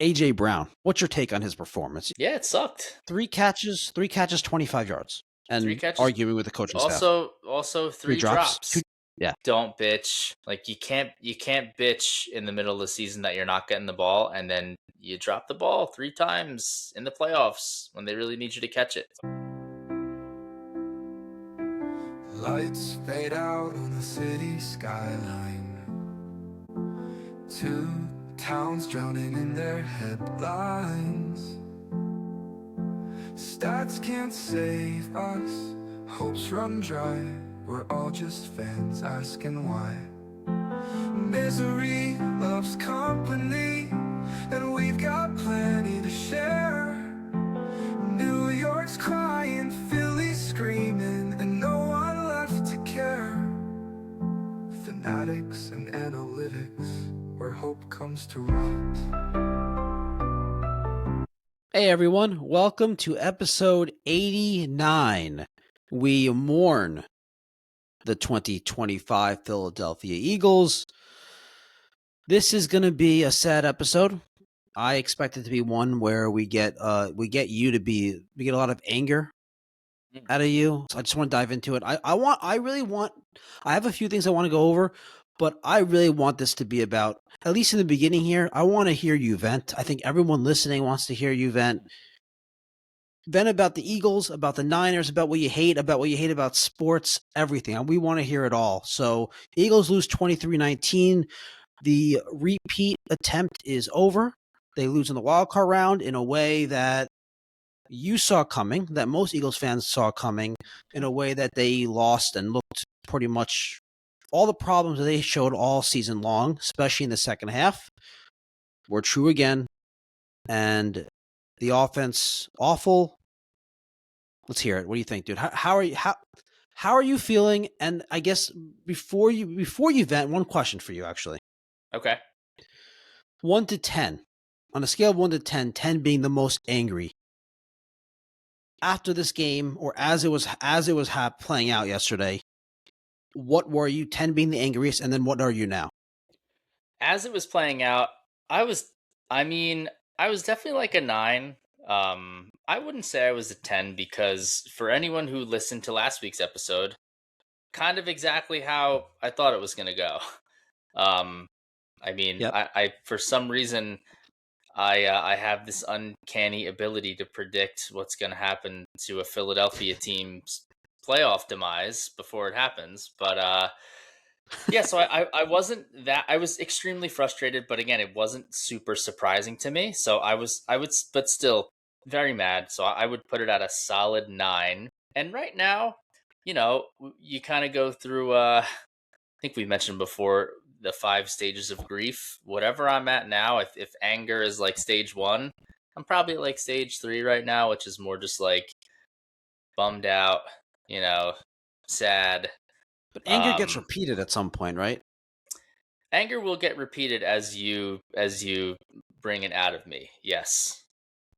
A.J. Brown, what's your take on his performance? Yeah, it sucked. 3 catches, 25 yards, Three and catches. arguing with the coaching staff. Also 3 three drops. drops. Yeah. Don't bitch. Like you can't bitch in the middle of the season that you're not getting the ball, and then you drop the ball 3 times in the playoffs when they really need you to catch it. Lights fade out on the city skyline. Two towns drowning in their headlines. Stats can't save us, hopes run dry. We're all just fans asking why. Misery loves company, and we've got plenty to share. New York's crying, Philly's screaming, and no one left to care. Fanatics and analytics, where hope comes to rot. Hey everyone, welcome to episode 89. We mourn the 2025 Philadelphia Eagles. This is going to be a sad episode. I expect it to be one where we get a lot of anger out of you. So I just want to dive into it. I have a few things I want to go over, but I really want this to be about, at least in the beginning here, I want to hear you vent. I think everyone listening wants to hear you vent. Vent about the Eagles, about the Niners, about what you hate about sports, everything. And we want to hear it all. So Eagles lose 23-19. The repeat attempt is over. They lose in the wild card round in a way that you saw coming, that most Eagles fans saw coming, in a way that they lost and looked pretty much all the problems that they showed all season long, especially in the second half, were true again. And the offense, awful. Let's hear it. What do you think, dude? How are you feeling? And I guess before you vent, one question for you, actually. Okay. 1 to 10. On a scale of 1 to 10, 10 being the most angry. After this game, or as it was playing out yesterday, what were you? 10 being the angriest, and then what are you now? As it was playing out, I was definitely like a 9. I wouldn't say I was a 10 because for anyone who listened to last week's episode, kind of exactly how I thought it was going to go. Yep. I for some reason I have this uncanny ability to predict what's going to happen to a Philadelphia team's playoff demise before it happens. But yeah, so I wasn't that I was extremely frustrated, but again, it wasn't super surprising to me. So but still very mad. So I would put it at a solid 9. And right now, you kind of go through. I think we mentioned before the 5 stages of grief. Whatever I'm at now, if anger is like stage 1, I'm probably at like stage 3 right now, which is more just like bummed out, sad. But anger gets repeated at some point, right? Anger will get repeated as you bring it out of me. Yes.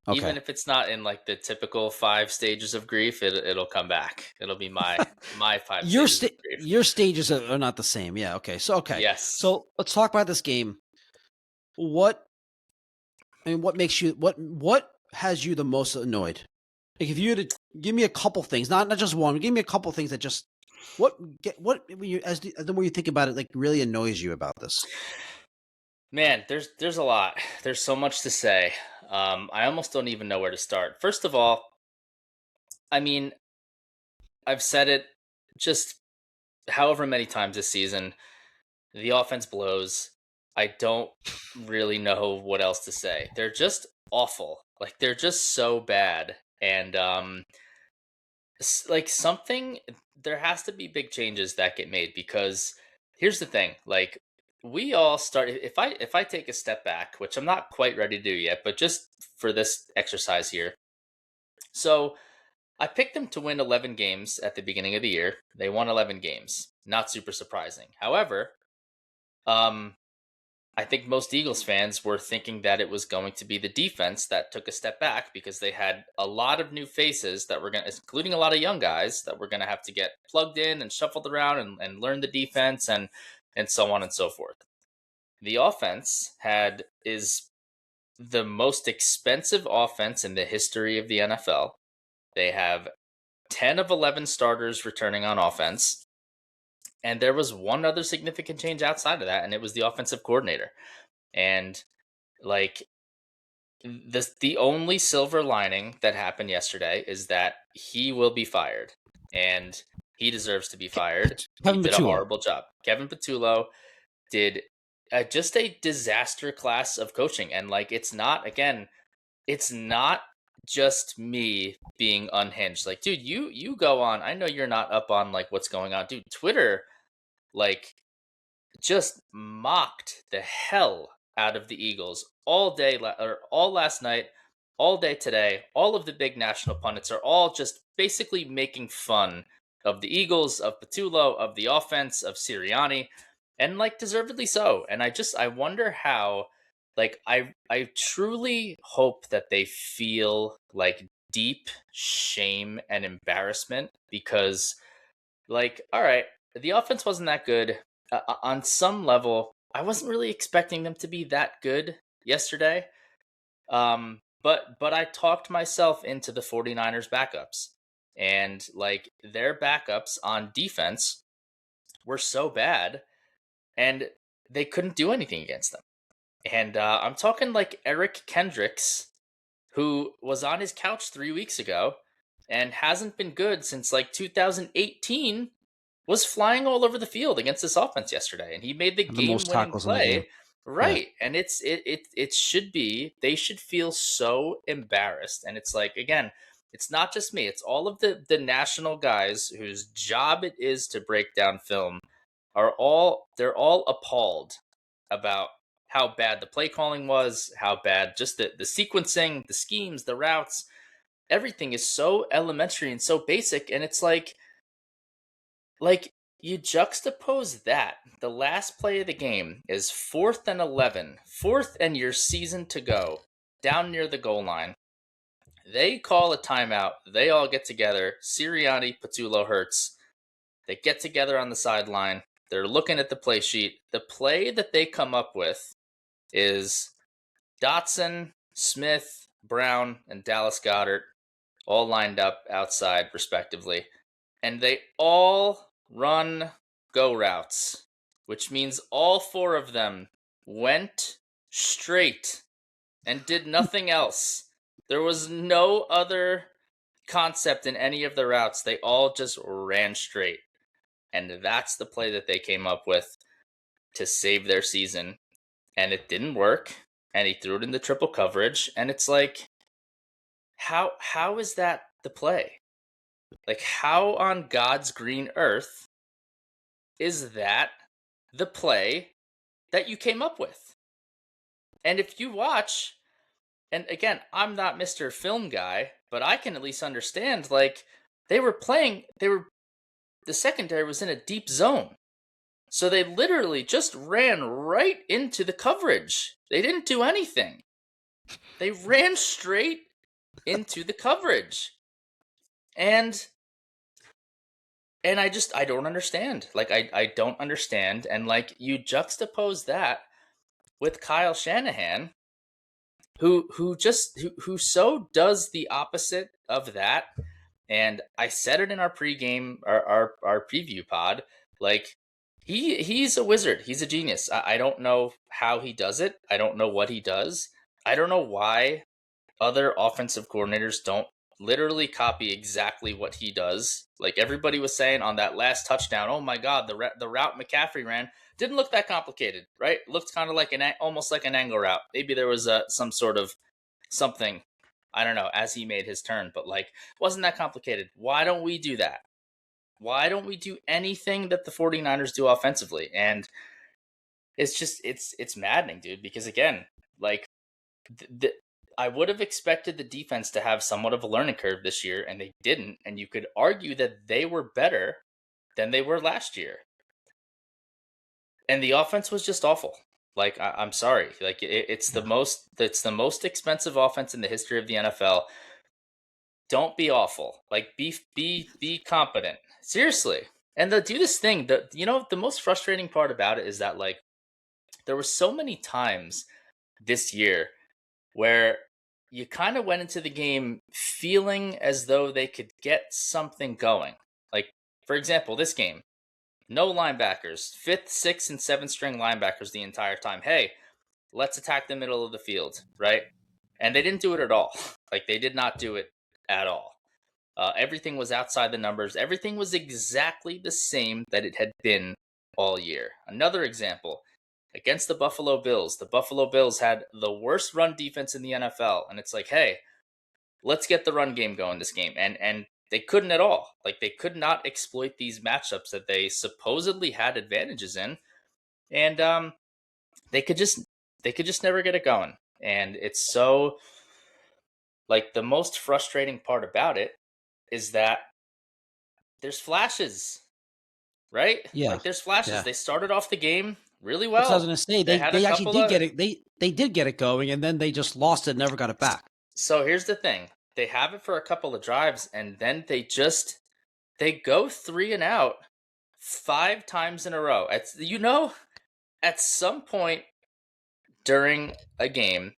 Okay. Even if it's not in like the typical 5 stages of grief, it'll come back. It'll be my 5 stages of grief. Your stages are not the same. Yeah. Okay. Yes. So let's talk about this game. What makes you what has you the most annoyed? Like, if you had to give me a couple things, not just one, but give me a couple things that just when the more you think about it, like, really annoys you about this. Man, there's a lot. There's so much to say. I almost don't even know where to start. First of all, I've said it just however many times this season. The offense blows. I don't really know what else to say. They're just awful. Like, they're just so bad. And like, there has to be big changes that get made, because here's the thing. Like, we all start, if I take a step back, which I'm not quite ready to do yet, but just for this exercise here. So I picked them to win 11 games at the beginning of the year. They won 11 games. Not super surprising. However, I think most Eagles fans were thinking that it was going to be the defense that took a step back, because they had a lot of new faces that were including a lot of young guys that were going to have to get plugged in and shuffled around and learn the defense and so on and so forth. The offense is the most expensive offense in the history of the NFL. They have 10 of 11 starters returning on offense. And there was one other significant change outside of that, and it was the offensive coordinator. And like the only silver lining that happened yesterday is that he will be fired, and he deserves to be fired. Kevin He did a Patullo. horrible job. Kevin Patullo did just a disaster class of coaching, and like it's not just me being unhinged. Like, dude, you go on. I know you're not up on like what's going on, dude. Twitter, like, just mocked the hell out of the Eagles all day, or all last night, all day today. All of the big national pundits are all just basically making fun of the Eagles, of Patullo, of the offense, of Sirianni, and like deservedly so. And I wonder how, like, I truly hope that they feel like deep shame and embarrassment because, like, all right, the offense wasn't that good. On some level, I wasn't really expecting them to be that good yesterday. But I talked myself into the 49ers backups. And like their backups on defense were so bad and they couldn't do anything against them. And I'm talking like Eric Kendricks, who was on his couch 3 weeks ago and hasn't been good since like 2018, was flying all over the field against this offense yesterday, and he made the game-winning play. Right, yeah. And it should be, they should feel so embarrassed. And it's like, again, it's not just me; it's all of the national guys whose job it is to break down film. They're all appalled about how bad the play calling was, how bad just the sequencing, the schemes, the routes, everything is so elementary and so basic. And it's like you juxtapose that. The last play of the game is 4th and 11, 4th and your season to go, down near the goal line. They call a timeout. They all get together. Sirianni, Patullo, Hurts. They get together on the sideline. They're looking at the play sheet. The play that they come up with is Dotson, Smith, Brown, and Dallas Goedert all lined up outside, respectively. And they all run go routes, which means all 4 of them went straight and did nothing else. There was no other concept in any of the routes. They all just ran straight. And that's the play that they came up with to save their season. And it didn't work. And he threw it into triple coverage. And it's like, how is that the play? Like, how on God's green earth is that the play that you came up with? And if you watch, and again, I'm not Mr. Film guy, but I can at least understand, like, the secondary was in a deep zone. So they literally just ran right into the coverage. They didn't do anything. They ran straight into the coverage. And I don't understand. Like, I don't understand. And like, you juxtapose that with Kyle Shanahan, who so does the opposite of that. And I said it in our pregame, our preview pod. Like, he's a wizard. He's a genius. I don't know how he does it. I don't know what he does. I don't know why other offensive coordinators don't literally copy exactly what he does. Like everybody was saying on that last touchdown, oh my God, the route McCaffrey ran didn't look that complicated, right? It looked kind of like almost like an angle route. Maybe there was some sort of something, I don't know, as he made his turn, but like, wasn't that complicated. Why don't we do that? Why don't we do anything that the 49ers do offensively? And it's just, it's maddening, dude, because again, like I would have expected the defense to have somewhat of a learning curve this year, and they didn't. And you could argue that they were better than they were last year. And the offense was just awful. Like, I'm sorry. Like, it's the most expensive offense in the history of the NFL. Don't be awful. Like, be competent. Seriously. And they'll do this thing. The most frustrating part about it is that, like, there were so many times this year where you kind of went into the game feeling as though they could get something going. Like, for example, this game, no linebackers, 5th, 6th, and 7th string linebackers the entire time. Hey, let's attack the middle of the field, right? And they didn't do it at all. Like, they did not do it at all. Everything was outside the numbers. Everything was exactly the same that it had been all year. Another example, against the Buffalo Bills had the worst run defense in the NFL. And it's like, hey, let's get the run game going this game. And they couldn't at all. Like, they could not exploit these matchups that they supposedly had advantages in. And they could just never get it going. And it's so, like, the most frustrating part about it is that there's flashes, right? Yeah. Like, there's flashes. Yeah. They started off the game really That's well. what I was going to say. They had a actually couple did get it. They did get it going, and then they just lost it and never got it back. So here's the thing. They have it for a couple of drives, and then they go 3 and out 5 times in a row. At some point during a game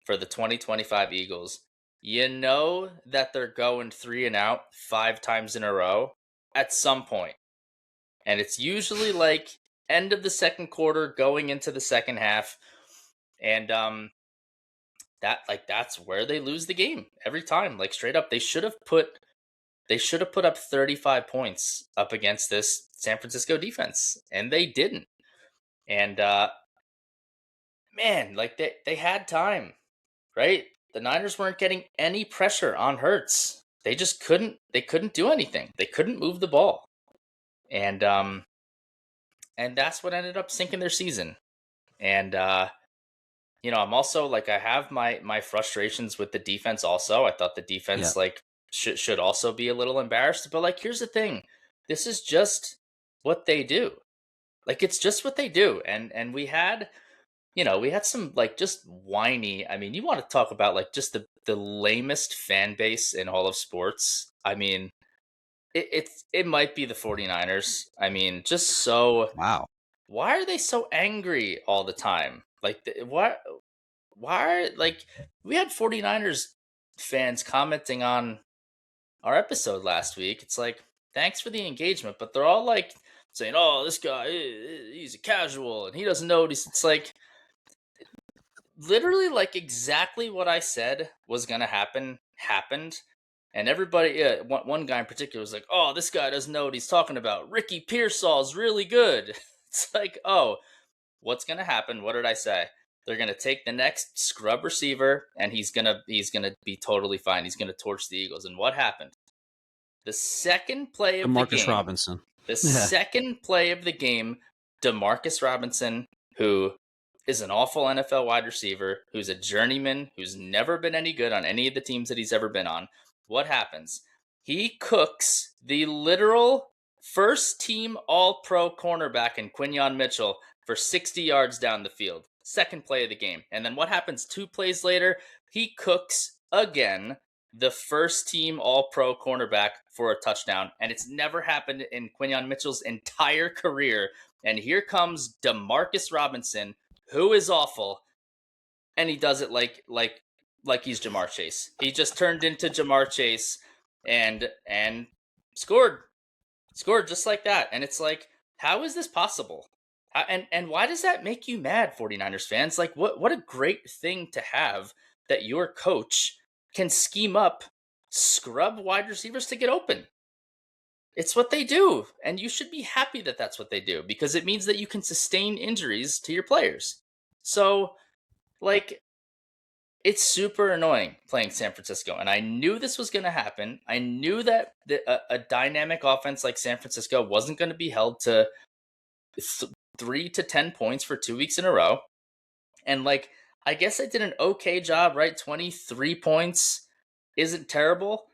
for the 2025 Eagles, you know that they're going 3 and out 5 times in a row at some point. And it's usually like end of the second quarter going into the second half. And that's where they lose the game every time. Like, straight up, they should have put up 35 points up against this San Francisco defense, and they didn't. And man, like, they had time, right? The Niners weren't getting any pressure on Hurts. They just couldn't do anything. They couldn't move the ball. And that's what ended up sinking their season. And I'm also, like, I have my frustrations with the defense also. I thought the defense should also be a little embarrassed. But, like, here's the thing. This is just what they do. Like, it's just what they do. And we had some, like, just whiny. I mean, you want to talk about, like, just the lamest fan base in all of sports. I mean, it might be the 49ers. I mean, just so... Wow. Why are they so angry all the time? Like, why are, like, we had 49ers fans commenting on our episode last week. It's like, thanks for the engagement, but they're all, like, saying, oh, this guy, he's a casual and he doesn't know what it's like, literally, like, exactly what I said was going to happen happened. And everybody, one guy in particular was like, oh, this guy doesn't know what he's talking about. Ricky Pearsall's really good. It's like, oh, what's going to happen? What did I say? They're going to take the next scrub receiver, and he's going to be totally fine. He's going to torch the Eagles. And what happened? The second play of the game. DeMarcus Robinson. The second play of the game, DeMarcus Robinson, who is an awful NFL wide receiver, who's a journeyman, who's never been any good on any of the teams that he's ever been on. What happens? He cooks the literal first-team All-Pro cornerback in Quinyon Mitchell for 60 yards down the field. Second play of the game. And then what happens 2 plays later? He cooks again the first-team All-Pro cornerback for a touchdown. And it's never happened in Quinyon Mitchell's entire career. And here comes DeMarcus Robinson, who is awful, and he does it like he's Jamar Chase. He just turned into Jamar Chase and scored just like that. And it's like, how is this possible? And why does that make you mad, 49ers fans? Like, what a great thing to have that your coach can scheme up scrub wide receivers to get open. It's what they do, and you should be happy that that's what they do, because it means that you can sustain injuries to your players. So, like, it's super annoying playing San Francisco, and I knew this was going to happen. I knew that a dynamic offense like San Francisco wasn't going to be held to 3 to 10 points for 2 weeks in a row. And, like, I guess I did an okay job, right? 23 points isn't terrible,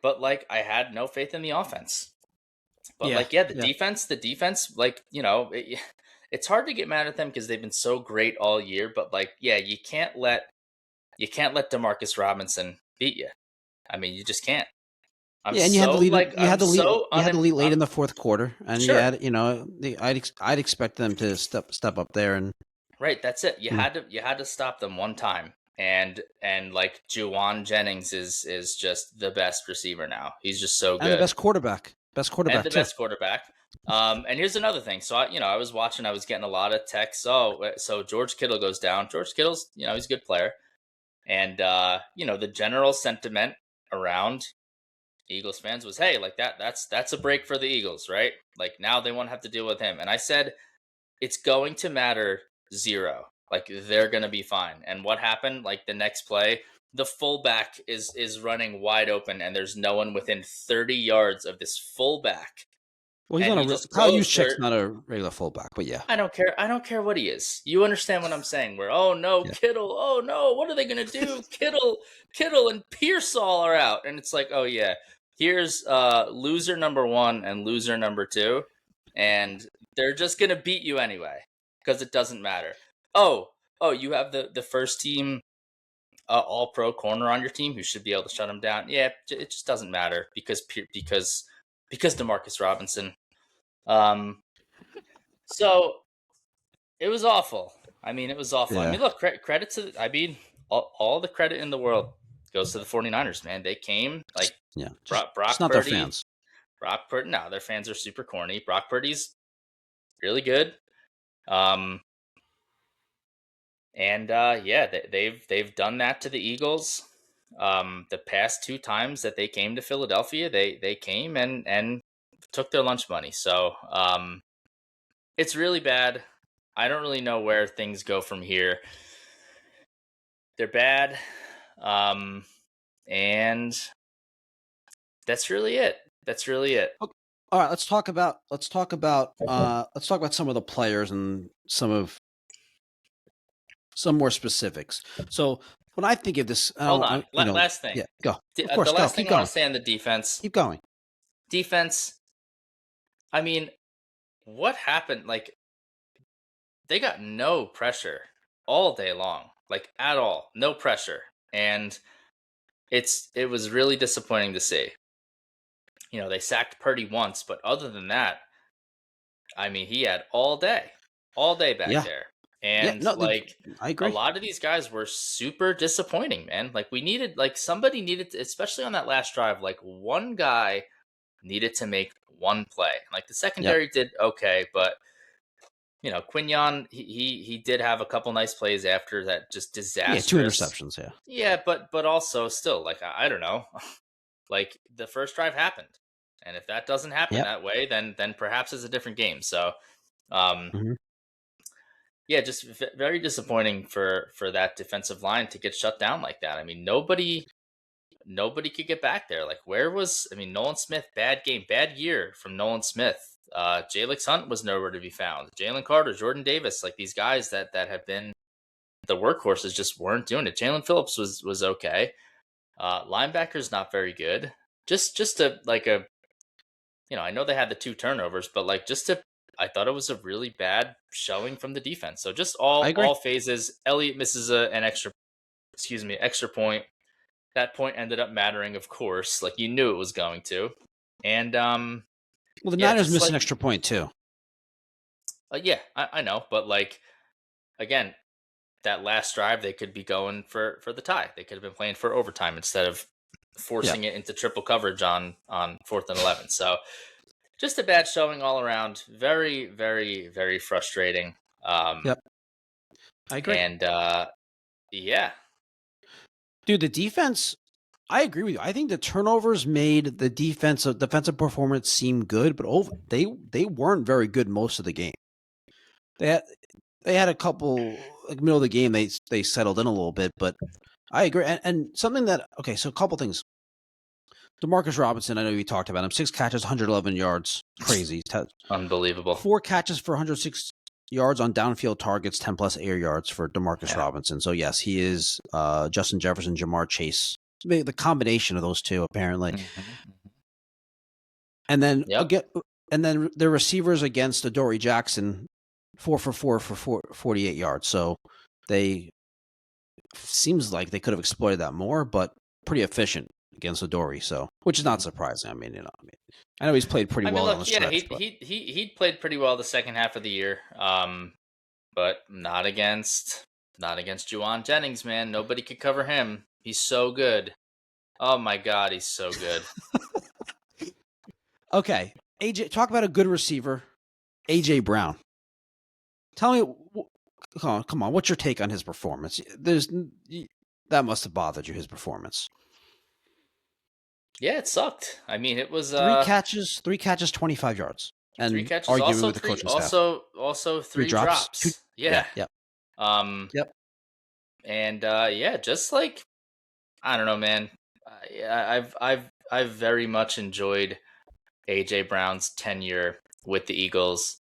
but, like, I had no faith in the offense. But the defense, like, it's hard to get mad at them because they've been so great all year. But, like, you can't let DeMarcus Robinson beat you. I mean, you just can't. And you had to lead late in the fourth quarter, and sure. I'd expect them to step up there and. Right, that's it. You had to stop them one time, and like Juwan Jennings is just the best receiver now. He's just so good. And the best quarterback. And the too. best quarterback. And here's another thing. So I was watching. I was getting a lot of texts. Oh, so George Kittle goes down. George Kittle's, he's a good player. And the general sentiment around Eagles fans was, hey, like that's a break for the Eagles, right? Like now they won't have to deal with him. And I said, it's going to matter zero. Like they're going to be fine. And what happened? Like the next play, the fullback is running wide open, and there's no one within 30 yards of this fullback. Well, he's and not Kyle Juszczyk's not a regular fullback, but yeah. I don't care. I don't care what he is. You understand what I'm saying? Where, oh no, yeah. Kittle. Oh no, what are they gonna do? Kittle and Pearsall are out, and it's like, oh yeah, here's loser number 1 and loser number 2, and they're just gonna beat you anyway because it doesn't matter. Oh, you have the first team all-pro corner on your team who should be able to shut them down. Yeah, it just doesn't matter because DeMarcus Robinson. So it was awful. I mean, it was awful. Yeah. I mean, look, credit to, all the credit in the world goes to the 49ers, man. They came like, Brock it's not Purdy, their fans. Brock Purdy, no, their fans are super corny. Brock Purdy's really good. They've done that to the Eagles. The past 2 times that they came to Philadelphia, they came and took their lunch money. So, it's really bad. I don't really know where things go from here. They're bad. And that's really it. Okay. All right, let's talk about some of the players and some more specifics. So when I think of this, hold on. Last thing. Yeah, go. Of course, the last thing I want to say on the defense. Keep going. Defense. I mean, what happened? Like, they got no pressure all day long, like at all, no pressure, and it was really disappointing to see. They sacked Purdy once, but other than that, I mean, he had all day back there. And I agree. A lot of these guys were super disappointing, man. Like somebody needed to, especially on that last drive, like one guy needed to make one play. Like the secondary did okay, but Quinyon, he did have a couple nice plays after that, just disastrous. 2 interceptions, yeah. Yeah, but also still, like, I don't know. Like the first drive happened. And if that doesn't happen that way, then perhaps it's a different game. So just very disappointing for that defensive line to get shut down like that. I mean, nobody could get back there. Like, Nolan Smith, bad game, bad year from Nolan Smith. Jalix Hunt was nowhere to be found. Jalen Carter, Jordan Davis, like these guys that have been the workhorses just weren't doing it. Jalen Phillips was okay. Linebackers not very good. I know they had the 2 turnovers, but I thought it was a really bad showing from the defense. So just all phases. Elliott misses an extra point. That point ended up mattering, of course. Like you knew it was going to. And the Niners missed an extra point too. I know, but again, that last drive they could be going for the tie. They could have been playing for overtime instead of forcing it into triple coverage on 4th and 11. So just a bad showing all around. Very, very, very frustrating. I agree. And dude, the defense. I agree with you. I think the turnovers made the defensive performance seem good, but they weren't very good most of the game. They had a couple middle of the game they settled in a little bit, but I agree. And something that so a couple things. DeMarcus Robinson, I know we talked about him. 6 catches, 111 yards, crazy, unbelievable. 4 catches for 106 yards on downfield targets, 10 plus air yards for DeMarcus Robinson. So yes, he is Justin Jefferson, Jamar Chase. The combination of those two, apparently. And then the receivers against Adoree Jackson, 4 for 48 yards. So seems like they could have exploited that more, but pretty efficient against Adoree. So, which is not surprising. I mean, I know he's played pretty well on the stretch. He played pretty well the second half of the year, but not against Not against Juwan Jennings, man. Nobody could cover him. He's so good. Oh my God, he's so good. Okay, AJ, talk about a good receiver, AJ Brown. Tell me, come on, what's your take on his performance? That must have bothered you, his performance. Yeah, it sucked. I mean, it was Three catches, 25 yards, and 3 catches, arguing also with the three, coaching staff. also Three 3 drops. drops. Yeah. Yep. Yep. And yeah, just like, I don't know, man. I've very much enjoyed AJ Brown's tenure with the Eagles.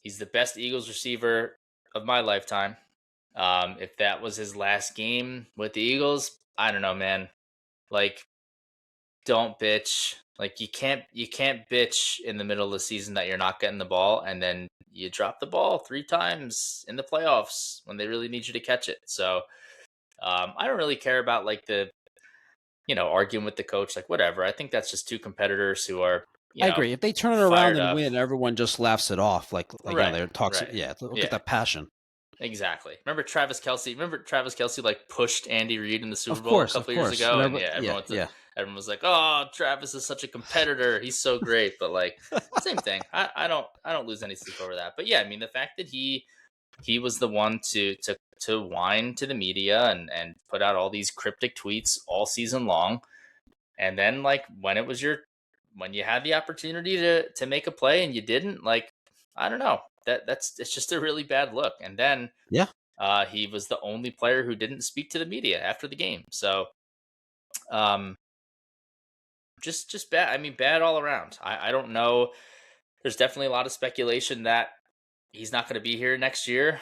He's the best Eagles receiver of my lifetime. If that was his last game with the Eagles, I don't know, man. Like, don't bitch. Like, you can't bitch in the middle of the season that you're not getting the ball, and then you drop the ball 3 times in the playoffs when they really need you to catch it. So I don't really care about like the arguing with the coach, like whatever. I think that's just two competitors who are I agree. If they turn it around and up. win, everyone just laughs it off. Like Right, they're talks. right. Yeah, look at that passion. Exactly. Remember Travis Kelce like pushed Andy Reid in the Super Of Bowl course, a couple years ago, and everyone was like, "Oh, Travis is such a competitor. He's so great." But like, same thing. I don't lose any sleep over that. But yeah, I mean, the fact that he was the one to whine to the media and put out all these cryptic tweets all season long, and then like when you had the opportunity to make a play and you didn't, like, I don't know. It's just a really bad look. And then he was the only player who didn't speak to the media after the game. So just bad. I mean, bad all around. I don't know. There's definitely a lot of speculation that he's not going to be here next year.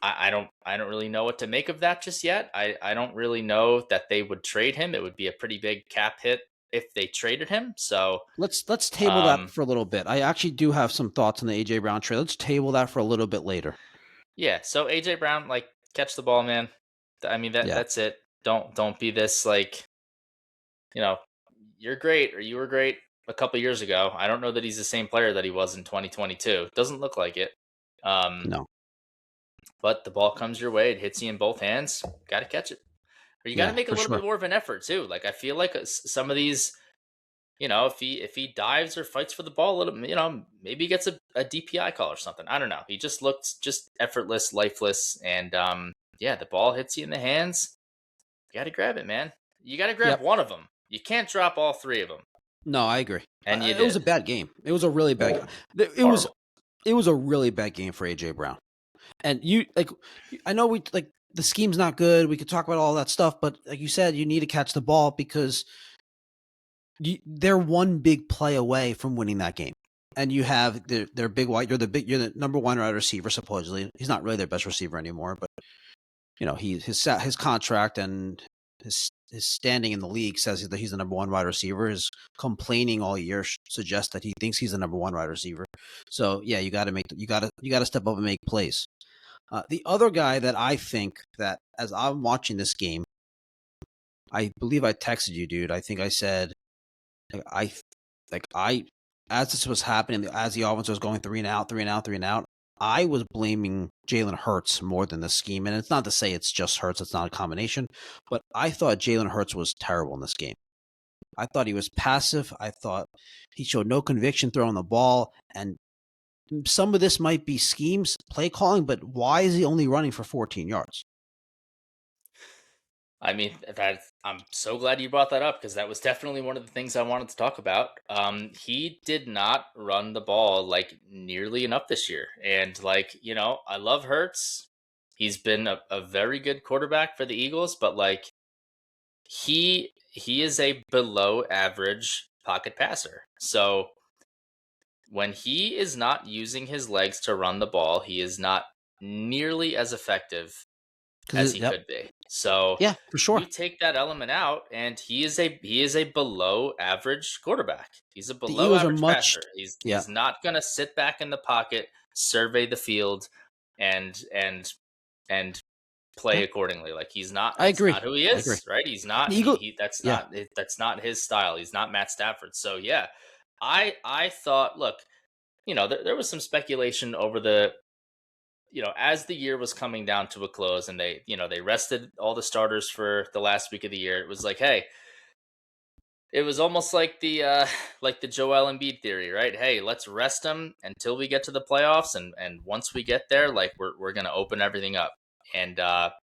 I don't really know what to make of that just yet. I don't really know that they would trade him. It would be a pretty big cap hit if they traded him. So let's table that for a little bit. I actually do have some thoughts on the AJ Brown trade. Let's table that for a little bit later. Yeah. So AJ Brown, like, catch the ball, man. I mean, that's it. Don't be this, like, you're great, or you were great a couple years ago. I don't know that he's the same player that he was in 2022. Doesn't look like it. No. But the ball comes your way. It hits you in both hands. Got to catch it. Or you got to make a little bit more of an effort too. Like, I feel like some of these, if he dives or fights for the ball a little, maybe he gets a DPI call or something. I don't know. He just looked just effortless, lifeless, and the ball hits you in the hands. You got to grab it, man. You got to grab one of them. You can't drop all 3 of them. No, I agree. And it was a bad game. It was a really bad game. It was a really bad game for AJ Brown. And I know the scheme's not good. We could talk about all that stuff, but like you said, you need to catch the ball because they're one big play away from winning that game. And you have their big wide. You're the number 1 wide receiver supposedly. He's not really their best receiver anymore, but his contract and his standing in the league says that he's the number 1 wide receiver. His complaining all year suggests that he thinks he's the number 1 wide receiver. So yeah, you got to step up and make plays. The other guy that I think that, as I'm watching this game, I believe I texted you, dude. I think I said, as this was happening, as the offense was going 3 and out, I was blaming Jalen Hurts more than the scheme. And it's not to say it's just Hurts. It's not a combination. But I thought Jalen Hurts was terrible in this game. I thought he was passive. I thought he showed no conviction throwing the ball. And some of this might be schemes, play calling, but why is he only running for 14 yards? I mean, I'm so glad you brought that up, because that was definitely one of the things I wanted to talk about. He did not run the ball like nearly enough this year. And like, I love Hurts. He's been a very good quarterback for the Eagles, but like he is a below average pocket passer. So when he is not using his legs to run the ball, he is not nearly as effective as he could be. So yeah, for sure, you take that element out, and he is a below average quarterback. He's a below average passer. He's not going to sit back in the pocket, survey the field, and play accordingly. Like, he's not. I agree. Not who he is, right? He's not. That's not his style. He's not Matt Stafford. So yeah, I thought, look, there was some speculation over the as the year was coming down to a close and they rested all the starters for the last week of the year, it was like, hey, it was almost like the Joel Embiid theory, right? Hey, let's rest him until we get to the playoffs, and once we get there, like we're gonna open everything up. And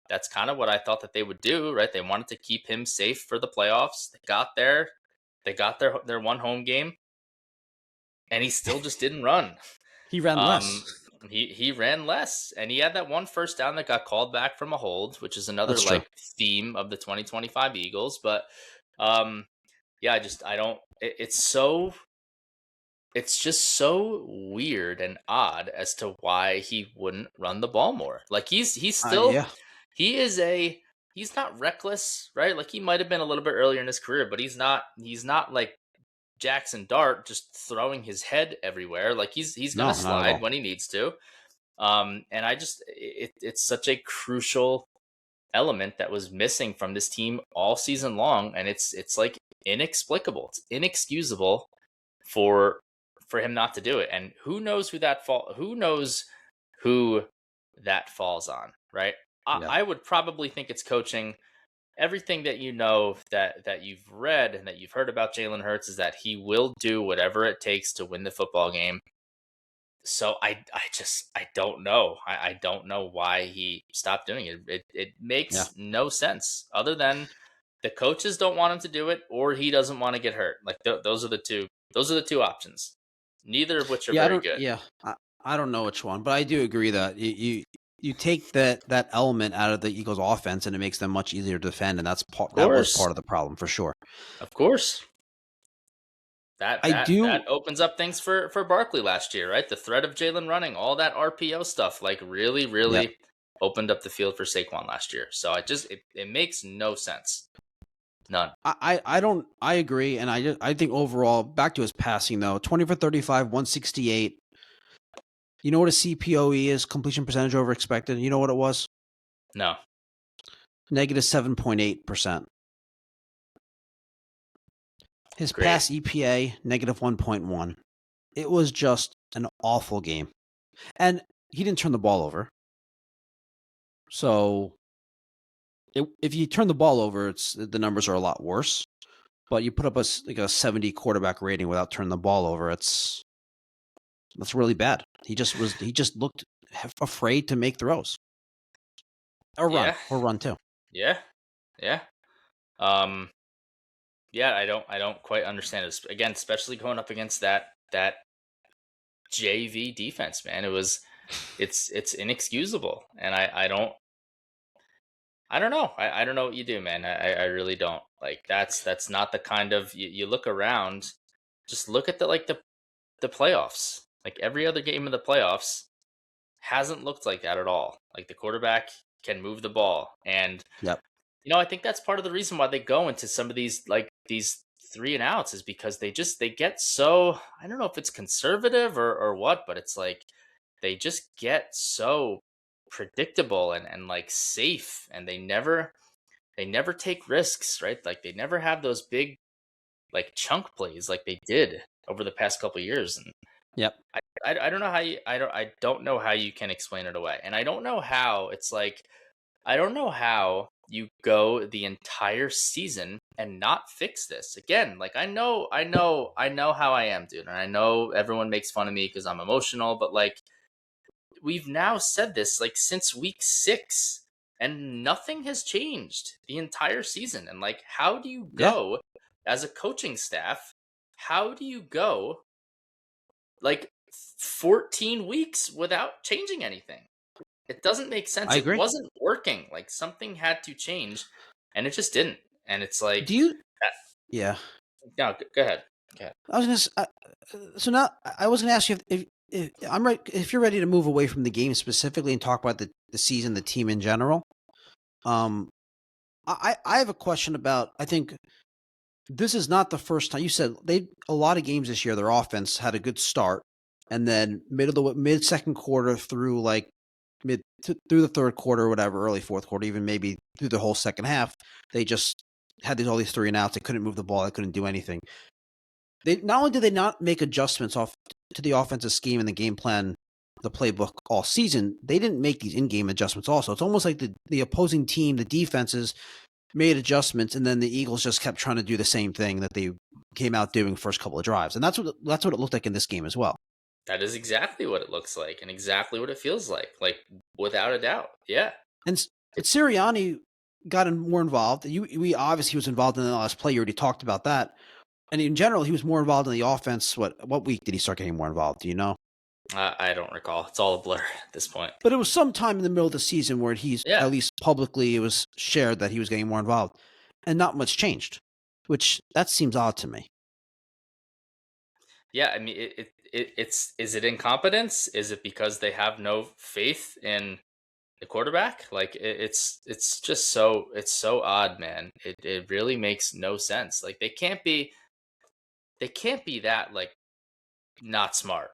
that's kind of what I thought that they would do, right? They wanted to keep him safe for the playoffs. They got their one home game, and he still just didn't run. He ran less. He ran less, and he had that one first down that got called back from a hold, which is another That's true. theme of the 2025 Eagles. But yeah, I don't. It's just so weird and odd as to why he wouldn't run the ball more. Like he's still Yeah. he's not reckless, right? Like he might have been a little bit earlier in his career, but he's not like Jackson Dart just throwing his head everywhere. Like he's gonna slide when he needs to. And it's such a crucial element that was missing from this team all season long, and it's like inexplicable. It's inexcusable for him not to do it. And who knows who that falls on, right? I would probably think it's coaching. Everything that that you've read and that you've heard about Jalen Hurts is that he will do whatever it takes to win the football game. So I don't know. I don't know why he stopped doing it. It makes no sense, other than the coaches don't want him to do it, or he doesn't want to get hurt. Like those are the two options, neither of which are very good. Yeah, I don't know which one, but I do agree that you take that element out of the Eagles offense and it makes them much easier to defend, and that was part of the problem for sure. Of course. That opens up things for Barkley last year, right? The threat of Jalen running, all that RPO stuff, like really opened up the field for Saquon last year. So it makes no sense. None. I agree, and I think overall, back to his passing though, 20 for 35, 168. You know what a CPOE is, completion percentage over expected? You know what it was? No. Negative 7.8%. His pass EPA, negative 1.1. It was just an awful game. And he didn't turn the ball over. So if you turn the ball over, the numbers are a lot worse. But you put up a 70 quarterback rating without turning the ball over, that's really bad. He just looked afraid to make throws. Or run too. Yeah. Yeah, I don't quite understand it. Again, especially going up against that JV defense, man. It's inexcusable, and I don't know. I don't know what you do, man. I really don't. Like that's not the kind of you look around. Just look at the playoffs. Like every other game of the playoffs hasn't looked like that at all. Like the quarterback can move the ball, and I think that's part of the reason why they go into some of these these 3 and outs is because they get so, I don't know if it's conservative or what, but it's like they just get so predictable and like safe, and they never take risks, right? Like they never have those big like chunk plays like they did over the past couple of years. And I don't know how I don't know how you can explain it away. And I don't know how you go the entire season and not fix this. Again, like I know how I am, dude. And I know everyone makes fun of me because I'm emotional, but like we've now said this like since week 6 and nothing has changed the entire season. And like, how do you go as a coaching staff? How do you go like 14 weeks without changing anything? It doesn't make sense. I agree. It wasn't working. Like something had to change, and it just didn't. And it's like, do you? Yeah. No, go ahead. I was gonna. So now I was gonna ask you if I'm right. If you're ready to move away from the game specifically and talk about the season, the team in general. I have a question about. I think this is not the first time. You said a lot of games this year. Their offense had a good start, and then mid second quarter through like through the third quarter or whatever, early fourth quarter, even maybe through the whole second half, they just had all these 3 and outs. They couldn't move the ball. They couldn't do anything. They not only did they not make adjustments off to the offensive scheme and the game plan the playbook all season, they didn't make these in-game adjustments also. It's almost like the opposing team, the defenses, made adjustments, and then the Eagles just kept trying to do the same thing that they came out doing first couple of drives. And that's what it looked like in this game as well. That is exactly what it looks like and exactly what it feels like without a doubt. Yeah. And Sirianni got more involved. We obviously, he was involved in the last play. You already talked about that. And in general, he was more involved in the offense. What week did he start getting more involved? Do you know? I don't recall. It's all a blur at this point. But it was sometime in the middle of the season where at least publicly, it was shared that he was getting more involved. And not much changed, which that seems odd to me. Yeah, I mean, is it incompetence? Is it because they have no faith in the quarterback? Like it's just so odd, man. It really makes no sense. Like they can't be that like not smart.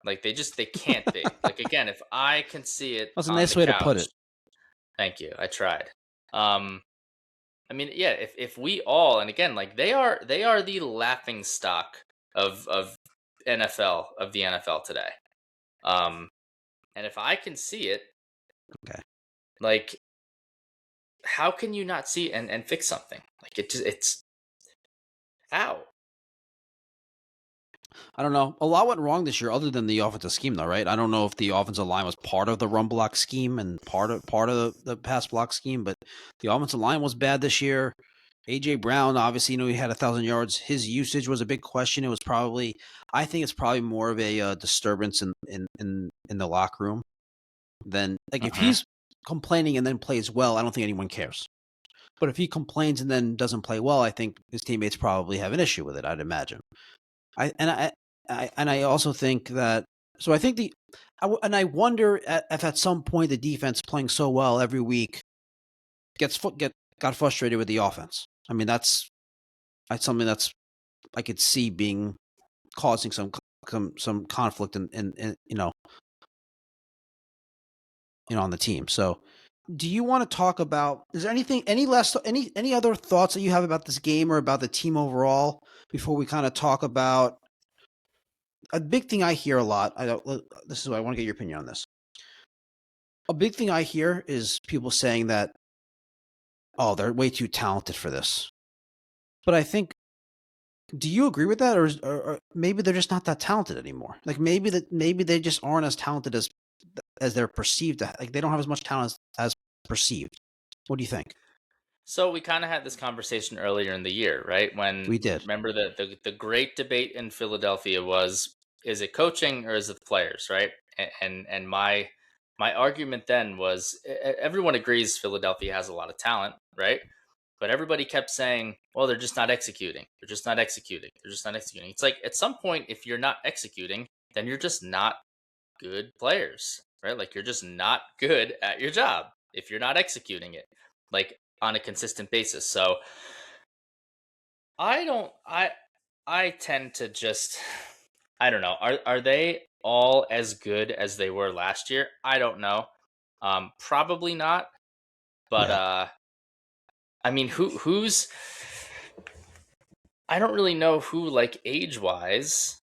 Like they can't be. Like again, if I can see it, that's a nice way to put it. Thank you. I tried. I mean, yeah. If we all, and again, like they are the laughing stock of the NFL today. And if I can see it, okay, like how can you not see and fix something? Like it's how. I don't know. A lot went wrong this year, other than the offensive scheme, though, right? I don't know if the offensive line was part of the run block scheme and part of the pass block scheme, but the offensive line was bad this year. AJ Brown, obviously, he had 1,000 yards. His usage was a big question. I think it's probably more of a disturbance in the locker room than if he's complaining and then plays well. I don't think anyone cares. But if he complains and then doesn't play well, I think his teammates probably have an issue with it. I'd imagine. I also think that. So I think I wonder if at some point the defense playing so well every week got frustrated with the offense. I mean, that's something that's I could see being causing some conflict in on the team. So, do you want to talk about? Is there any other thoughts that you have about this game or about the team overall before we kind of talk about a big thing I hear a lot? This is what I want to get your opinion on this. A big thing I hear is people saying that, oh, they're way too talented for this. But I think, do you agree with that, or maybe they're just not that talented anymore? Like maybe they just aren't as talented as they're perceived. Like they don't have as much talent as perceived. What do you think? So we kind of had this conversation earlier in the year, right? When we did. Remember the great debate in Philadelphia was, is it coaching or is it the players, right? And my argument then was, everyone agrees Philadelphia has a lot of talent, right? But everybody kept saying, well, they're just not executing. They're just not executing. They're just not executing. It's like at some point, if you're not executing, then you're just not good players, right? Like you're just not good at your job if you're not executing it, like on a consistent basis. So I tend to just, I don't know. Are they all as good as they were last year? I don't know. Probably not. But yeah. I mean, who's I don't really know who, like age-wise.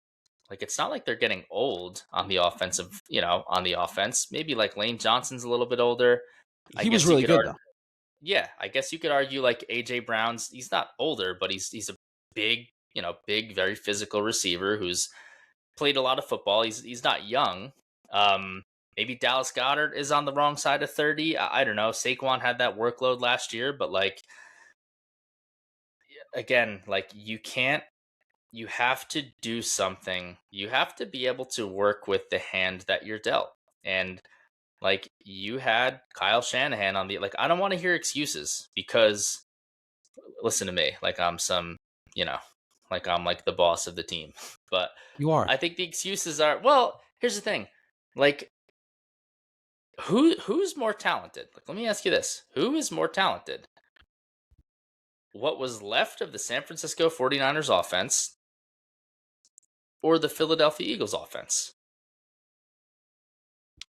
Like it's not like they're getting old on the offensive, on the offense. Maybe like Lane Johnson's a little bit older. He was really good though. Yeah, I guess you could argue like AJ Brown's. He's not older, but he's a big, very physical receiver who's played a lot of football. He's not young. Maybe Dallas Goedert is on the wrong side of 30. I don't know. Saquon had that workload last year, but like, again, like you have to do something. You have to be able to work with the hand that you're dealt. And like you had Kyle Shanahan on like, I don't want to hear excuses because listen to me, like I'm like I'm like the boss of the team, but you are. I think the excuses are, well, here's the thing. Like, who's more talented? Like, let me ask you this. Who is more talented? What was left of the San Francisco 49ers offense or the Philadelphia Eagles offense?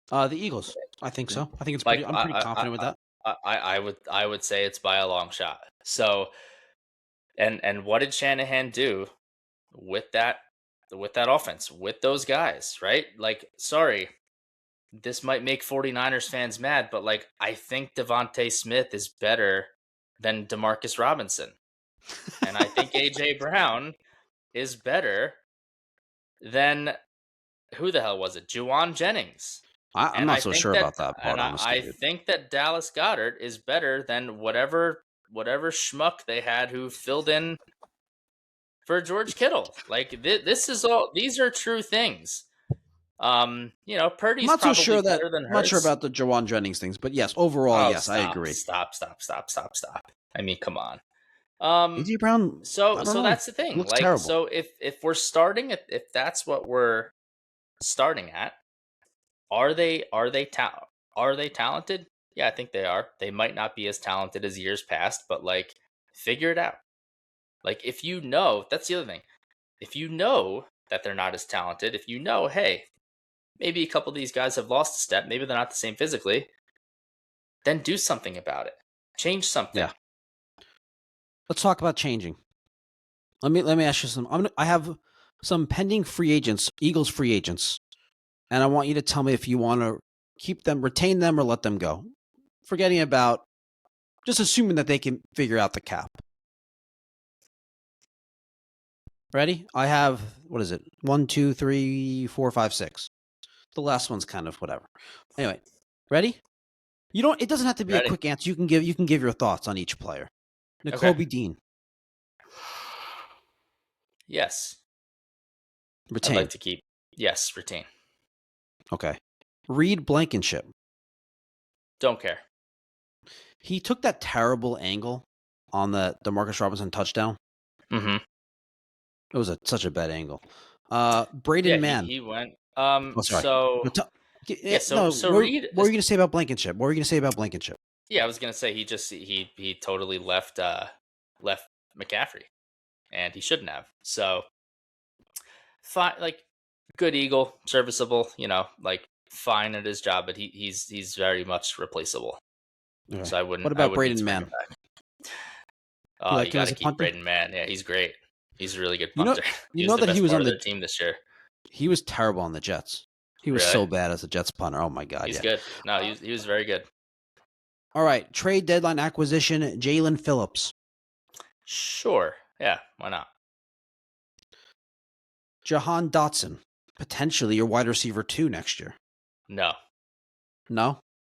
The Eagles. I think so. I think it's pretty, I'm pretty confident with that. I would say it's by a long shot. So, and what did Shanahan do with that with that offense, with those guys, right? Like, sorry, this might make 49ers fans mad, but like, I think Devontae Smith is better than Demarcus Robinson. And I think AJ Brown is better than who the hell was it? Juwan Jennings. I'm not so sure about that part, honestly. I think that Dallas Goedert is better than whatever schmuck they had who filled in for George Kittle. Like this is all. These are true things. Purdy's I'm not so sure better than Hurts. I'm not sure about the Juwan Jennings things, but yes, overall, yes, stop, I agree. Stop. I mean, come on. AJ Brown. So that's the thing. Looks terrible. So if we're starting at, if that's what we're starting at, are they talented? Yeah, I think they are. They might not be as talented as years past, but like, figure it out. Like, if you know, that's the other thing. If you know that they're not as talented, if you know, hey, maybe a couple of these guys have lost a step, maybe they're not the same physically, then do something about it. Change something. Yeah. Let's talk about changing. Let me ask you some. I have some pending free agents, Eagles free agents, and I want you to tell me if you want to keep them, retain them, or let them go. Forgetting about, just assuming that they can figure out the cap. Ready? I have, what is it? 1, 2, 3, 4, 5, 6. The last one's kind of whatever. Anyway, ready? It doesn't have to be Ready. a quick answer. You can give your thoughts on each player. Nakobe Dean. Yes. Retain. I'd like to keep. Yes, retain. Okay. Reed Blankenship. Don't care. He took that terrible angle on the Demarcus Robinson touchdown. Mm-hmm. It was such a bad angle. Braden Mann. He went. Sorry. So. So Reed. What were you going to say about Blankenship? Yeah, I was going to say he totally left McCaffrey, and he shouldn't have. So, fine, like, good Eagle, serviceable. Like, fine at his job, but he's very much replaceable. Okay. So I wouldn't. What about Braden Mann? You got to keep Braden Mann. Yeah, he's great. He's a really good punter. You know that he was on the team this year. He was terrible on the Jets. He was so bad as a Jets punter. Oh my God, he's good. No, he was very good. All right, trade deadline acquisition, Jalen Phillips. Sure. Yeah, why not? Jahan Dotson, potentially your wide receiver 2 next year. No.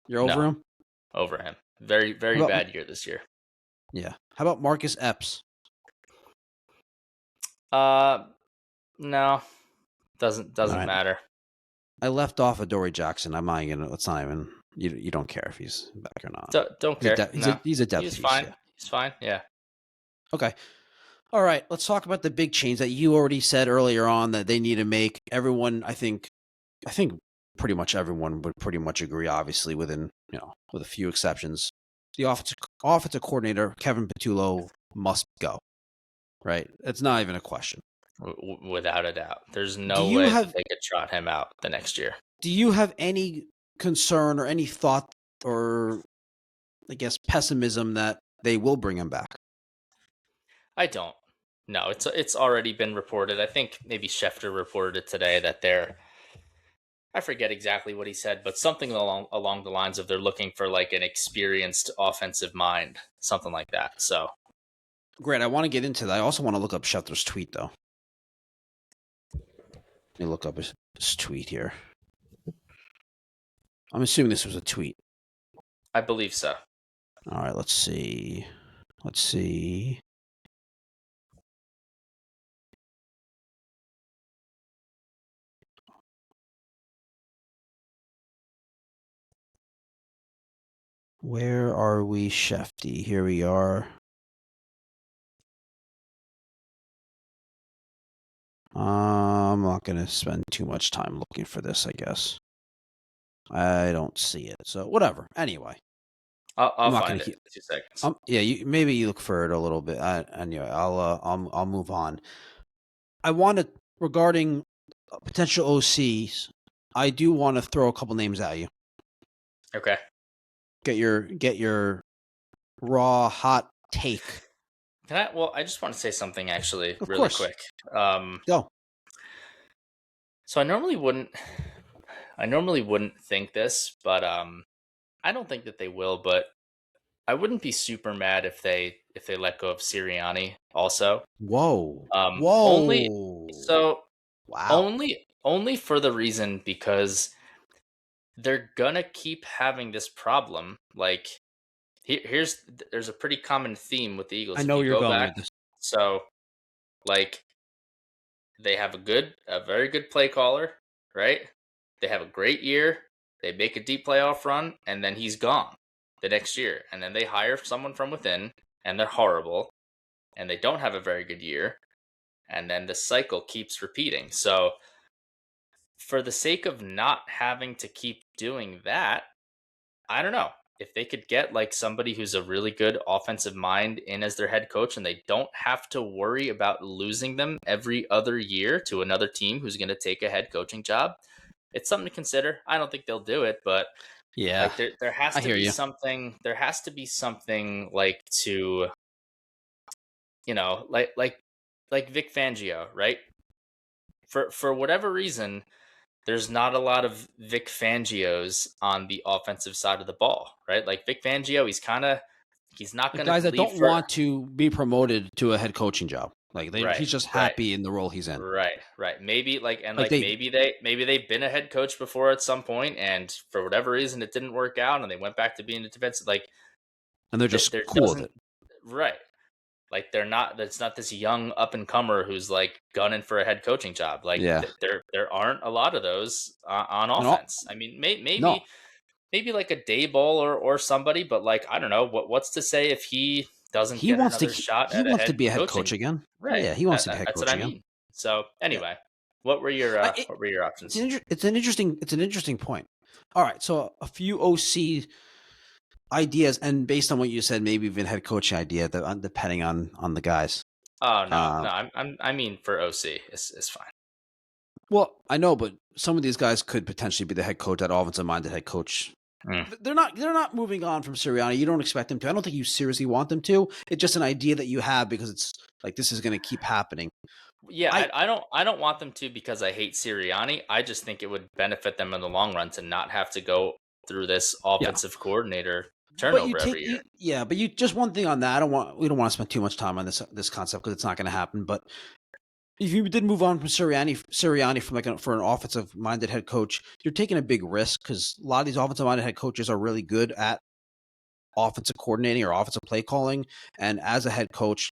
You're over him. Over him. Very, very bad year this year. Yeah. How about Marcus Epps? No. Doesn't matter. I left off Adoree Jackson. I'm not gonna. It's not even. You don't care if he's back or not. Don't care. He's a depth piece. He's fine. Yeah. He's fine. Yeah. Okay. All right. Let's talk about the big change that you already said earlier on that they need to make. Everyone, I think pretty much everyone would pretty much agree. Obviously, with a few exceptions, the offensive coordinator Kevin Patullo must go. Right. It's not even a question. Without a doubt. There's no way that they could trot him out the next year. Do you have any concern or any thought or, I guess, pessimism that they will bring him back? I don't. No, it's already been reported. I think maybe Schefter reported it today that I forget exactly what he said, but something along the lines of they're looking for like an experienced offensive mind, something like that. So great. I want to get into that. I also want to look up Schefter's tweet, though. Let me look up his tweet here. I'm assuming this was a tweet. I believe so. All right, let's see. Where are we, Shefty? Here we are. I'm not going to spend too much time looking for this, I guess. I don't see it. So, whatever. Anyway. I'll find it in 2 seconds. Maybe you look for it a little bit. Anyway, I'll move on. I want to, regarding potential OCs, I do want to throw a couple names at you. Okay. Get your raw hot take. I just want to say something actually really quick. Go. So I normally wouldn't think this, but I don't think that they will, but I wouldn't be super mad if they let go of Sirianni also. Whoa. Only Whoa. so Wow. only for the reason because they're gonna keep having this problem. Like there's a pretty common theme with the Eagles. I If know you you're go going back, with this. so like they have a very good play caller, right? They have a great year. They make a deep playoff run, and then he's gone the next year. And then they hire someone from within, and they're horrible, and they don't have a very good year. And then the cycle keeps repeating. So, for the sake of not having to keep doing that, I don't know. If they could get like somebody who's a really good offensive mind in as their head coach and they don't have to worry about losing them every other year to another team who's going to take a head coaching job, it's something to consider. I don't think they'll do it, but Yeah. like there has I to hear be you. something like to, you know, like Vic Fangio, right? For whatever reason, there's not a lot of Vic Fangios on the offensive side of the ball, right? Like Vic Fangio, he's not The going guys to that leave don't for want to be promoted to a head coaching job. Like right, he's just right, happy in the role he's in. right. Maybe Like they maybe they've been a head coach before at some point, and for whatever reason it didn't work out, and they went back to being a defensive. Like and they're just there cool with doesn't it. right. Like they're not. It's not this young up and comer who's like gunning for a head coaching job. Like Yeah. there aren't a lot of those on And all, offense. I mean, no. maybe like a Dayball or somebody, but like I don't know what's to say if he doesn't He get wants to another shot he at a wants to head be a head coach coaching. again. Right. Yeah, he wants to be a head That's what coach I again. mean. So Yeah. anyway, what were your options? It's an interesting point. All right, so a few OC ideas, and based on what you said, maybe even head coaching idea, depending on the guys. Oh no, I mean for OC, it's fine. Well, I know, but some of these guys could potentially be the head coach, that offensive-minded head coach. They're not moving on from Sirianni. You don't expect them to. I don't think you seriously want them to. It's just an idea that you have because it's like this is going to keep happening. Yeah, I don't want them to because I hate Sirianni. I just think it would benefit them in the long run to not have to go through this offensive coordinator turnover every year. But you just one thing on that. We don't want to spend too much time on this concept because it's not going to happen. But if you did move on from Sirianni from for an offensive minded head coach, you're taking a big risk because a lot of these offensive minded head coaches are really good at offensive coordinating or offensive play calling, and as a head coach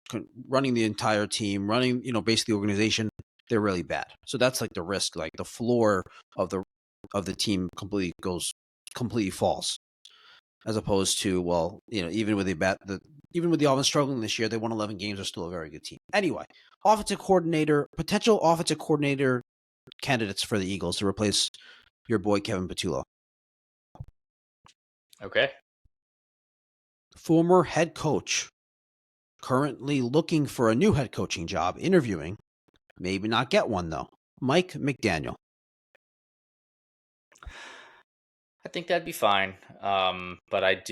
running the entire team, running basically the organization, they're really bad. So that's like the risk. Like the floor of the team completely falls, as opposed to even with the offense struggling this year, they won 11 games. They're still a very good team. Anyway, potential offensive coordinator candidates for the Eagles to replace your boy Kevin Patullo. Okay. Former head coach, currently looking for a new head coaching job, interviewing, maybe not get one though. Mike McDaniel. I think that'd be fine. But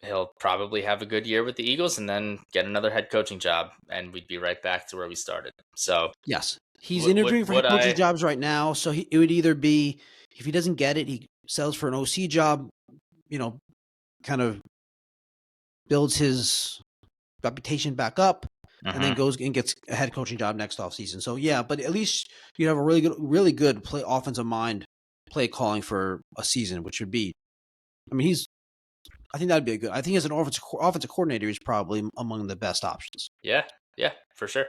he'll probably have a good year with the Eagles and then get another head coaching job, and we'd be right back to where we started. So yes, he's interviewing for head coaching jobs right now. So it would either be, if he doesn't get it, he sells for an OC job, kind of builds his reputation back up, and then goes and gets a head coaching job next offseason. So yeah, but at least you have a really good offensive mind play calling for a season, which would be, I think that'd be I think as an offensive coordinator, he's probably among the best options. Yeah, for sure.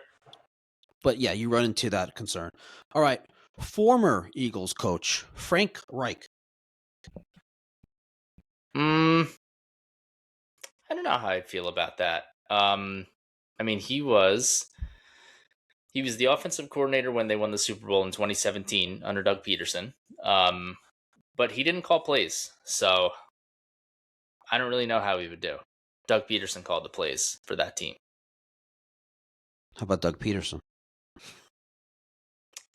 But yeah, you run into that concern. All right, former Eagles coach Frank Reich. I don't know how I feel about that. He was the offensive coordinator when they won the Super Bowl in 2017 under Doug Peterson. But he didn't call plays, so I don't really know how he would do. Doug Peterson called the plays for that team. How about Doug Peterson?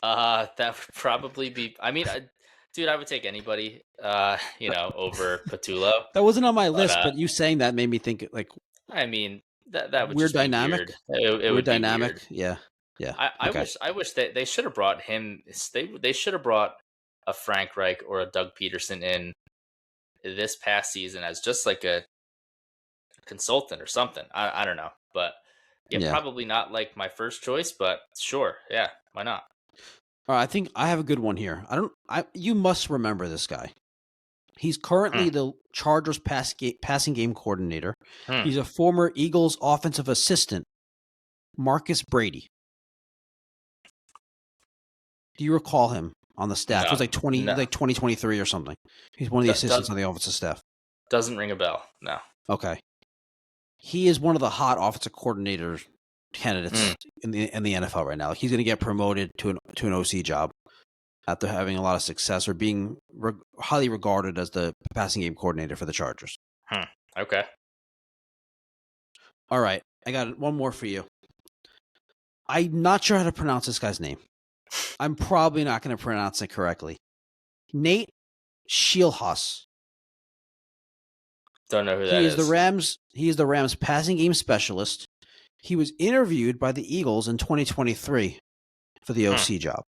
That would probably be. Dude, I would take anybody, over Patullo. That wasn't on my list, but you saying that made me think like. That would weird just dynamic. Be weird. It weird would dynamic. be weird. Yeah. I Okay. wish that they should have brought him. They should have brought a Frank Reich or a Doug Peterson in this past season as just like a consultant or something. I don't know, but yeah, Yeah. probably not like my first choice, but sure, yeah, why not? All right. I think I have a good one here. You must remember this guy. He's currently Hmm. the Chargers passing game coordinator. Hmm. He's a former Eagles offensive assistant, Marcus Brady. Do you recall him on the staff? It was No, like no, 2023 or something. He's one of the assistants on the offensive staff. Doesn't ring a bell. No. Okay. He is one of the hot offensive coordinator candidates in the NFL right now. Like, he's going to get promoted to an OC job after having a lot of success or being highly regarded as the passing game coordinator for the Chargers. Okay. All right. I got one more for you. I'm not sure how to pronounce this guy's name. I'm probably not going to pronounce it correctly. Nate Scheelhaas. Don't know who that is. He is the Rams passing game specialist. He was interviewed by the Eagles in 2023 for the OC job.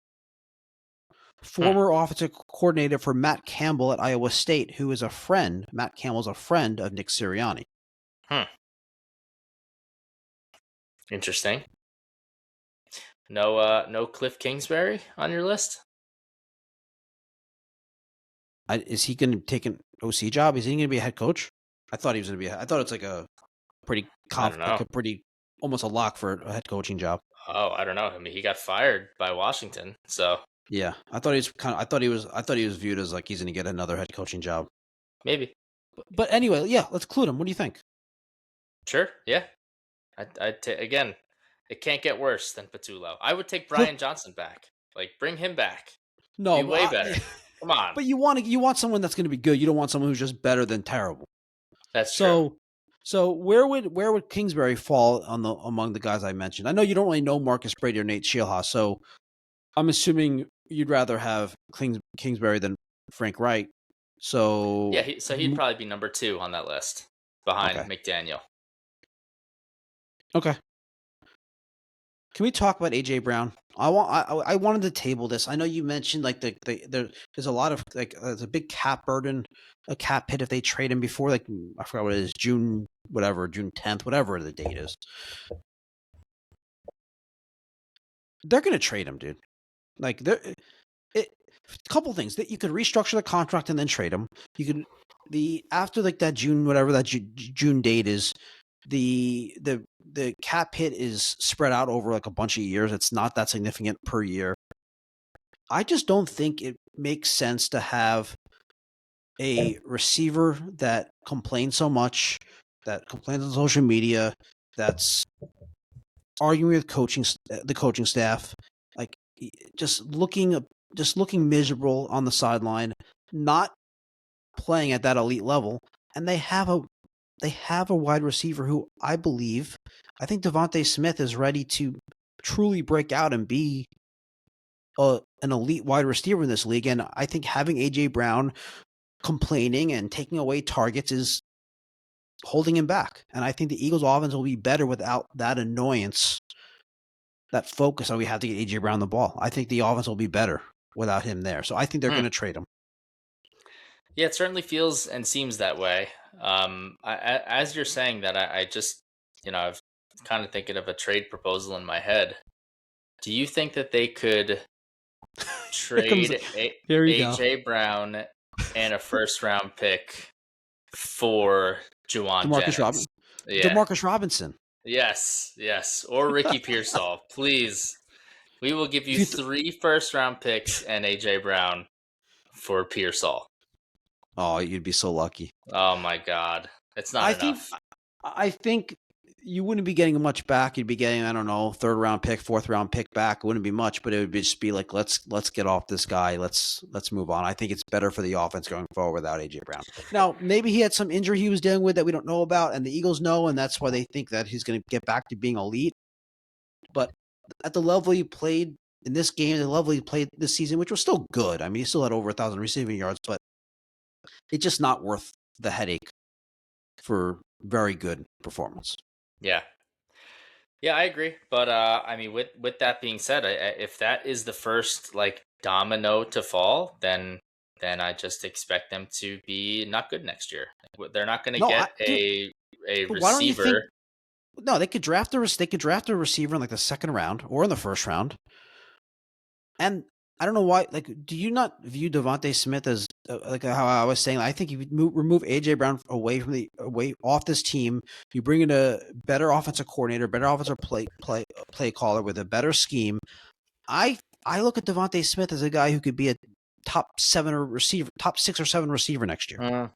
Former offensive coordinator for Matt Campbell at Iowa State, who is a friend. Matt Campbell's a friend of Nick Sirianni. Interesting. No Cliff Kingsbury on your list? Is he going to take an OC job? Is he going to be a head coach? I thought he was going to be. I thought it's like a pretty almost a lock for a head coaching job. Oh, I don't know. I mean, he got fired by Washington, so yeah, I thought he was viewed as like he's going to get another head coaching job. Maybe. But anyway, yeah, let's include him. What do you think? Sure. Yeah. Again, it can't get worse than Patullo. I would take Brian Johnson back. Like, bring him back. No, be way better. Come on. But you want someone that's going to be good. You don't want someone who's just better than terrible. That's true. So where would Kingsbury fall among the guys I mentioned? I know you don't really know Marcus Brady or Nate Scheelhaas, so I'm assuming you'd rather have Kingsbury than Frank Reich. So yeah, he'd probably be number 2 on that list behind McDaniel. Okay. Can we talk about AJ Brown? I wanted to table this. I know you mentioned like there's a lot of like there's a big cap burden, a cap hit if they trade him before like I forgot what it is, June 10th, whatever the date is. They're gonna trade him, dude. Like a couple things that you could restructure the contract and then trade him. You could after like that June whatever that June date is. The cap hit is spread out over like a bunch of years. It's not that significant per year. I just don't think it makes sense to have a receiver that complains so much, that complains on social media, that's arguing with the coaching staff, like just looking miserable on the sideline, not playing at that elite level, and they have a wide receiver who I think Devontae Smith is ready to truly break out and be an elite wide receiver in this league. And I think having AJ Brown complaining and taking away targets is holding him back. And I think the Eagles offense will be better without that annoyance, that focus that we have to get AJ Brown the ball. I think the offense will be better without him there. So I think they're going to trade him. Yeah, it certainly feels and seems that way. As you're saying that, I just, I've kind of thinking of a trade proposal in my head. Do you think that they could trade AJ Brown and a first round pick for Juwan Jennings? DeMarcus Robinson. Yes. Or Ricky Pearsall. Please. We will give you 3 first round picks and AJ Brown for Pearsall. Oh, you'd be so lucky. Oh my God. It's not enough. I think you wouldn't be getting much back. You'd be getting, I don't know, 3rd round pick, 4th round pick back. It wouldn't be much, but it would just be like, let's get off this guy. Let's move on. I think it's better for the offense going forward without AJ Brown. Now, maybe he had some injury he was dealing with that we don't know about, and the Eagles know, and that's why they think that he's going to get back to being elite. But at the level he played in this game, the level he played this season, which was still good. I mean, he still had over 1,000 receiving yards, but it's just not worth the headache for very good performance. Yeah. Yeah, I agree. But I mean, with that being said, if that is the first like domino to fall, then I just expect them to be not good next year. They're not going to No, get dude, a but why don't you think? receiver. No, they could draft a receiver in like the second round or in the first round. And I don't know why. Like, do you not view Devontae Smith as like how I was saying? I think if you remove AJ Brown away off this team, you bring in a better offensive coordinator, better offensive play caller with a better scheme. I look at Devontae Smith as a guy who could be a top 6 or 7 receiver next year.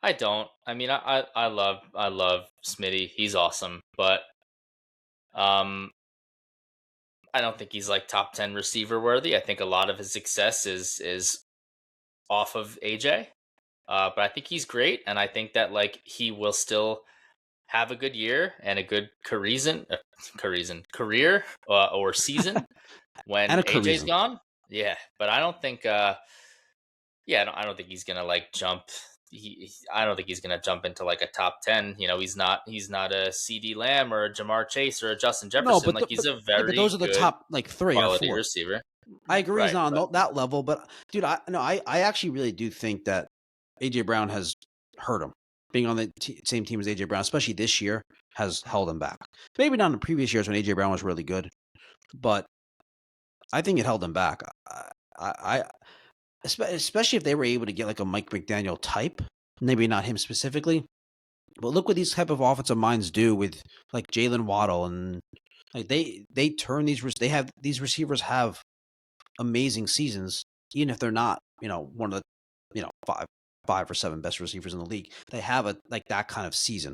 I don't. I mean, I love Smitty. He's awesome, but um, I don't think he's like top 10 receiver worthy. I think a lot of his success is off of AJ. But I think he's great, and I think that like he will still have a good year and a good career or season And when a AJ's Caruso. gone. Yeah, but I don't think. I don't think he's gonna like jump. I don't think he's gonna jump into like a top 10. You know, he's not a CD Lamb or a Jamar Chase or a Justin No, Jefferson. Like he's a but those very are the good top like 3 or 4. receiver. I agree he's Right, not but on that level, but dude, I actually really do think that AJ Brown has hurt him. Being on the same team as AJ Brown, especially this year, has held him back. Maybe not in the previous years when AJ Brown was really good, but I think it held him back. I especially if they were able to get like a Mike McDaniel type, maybe not him specifically, but look what these type of offensive minds do with like Jalen Waddle and like they turn these receivers have amazing seasons, even if they're not, one of the, five or seven best receivers in the league. They have a like that kind of season.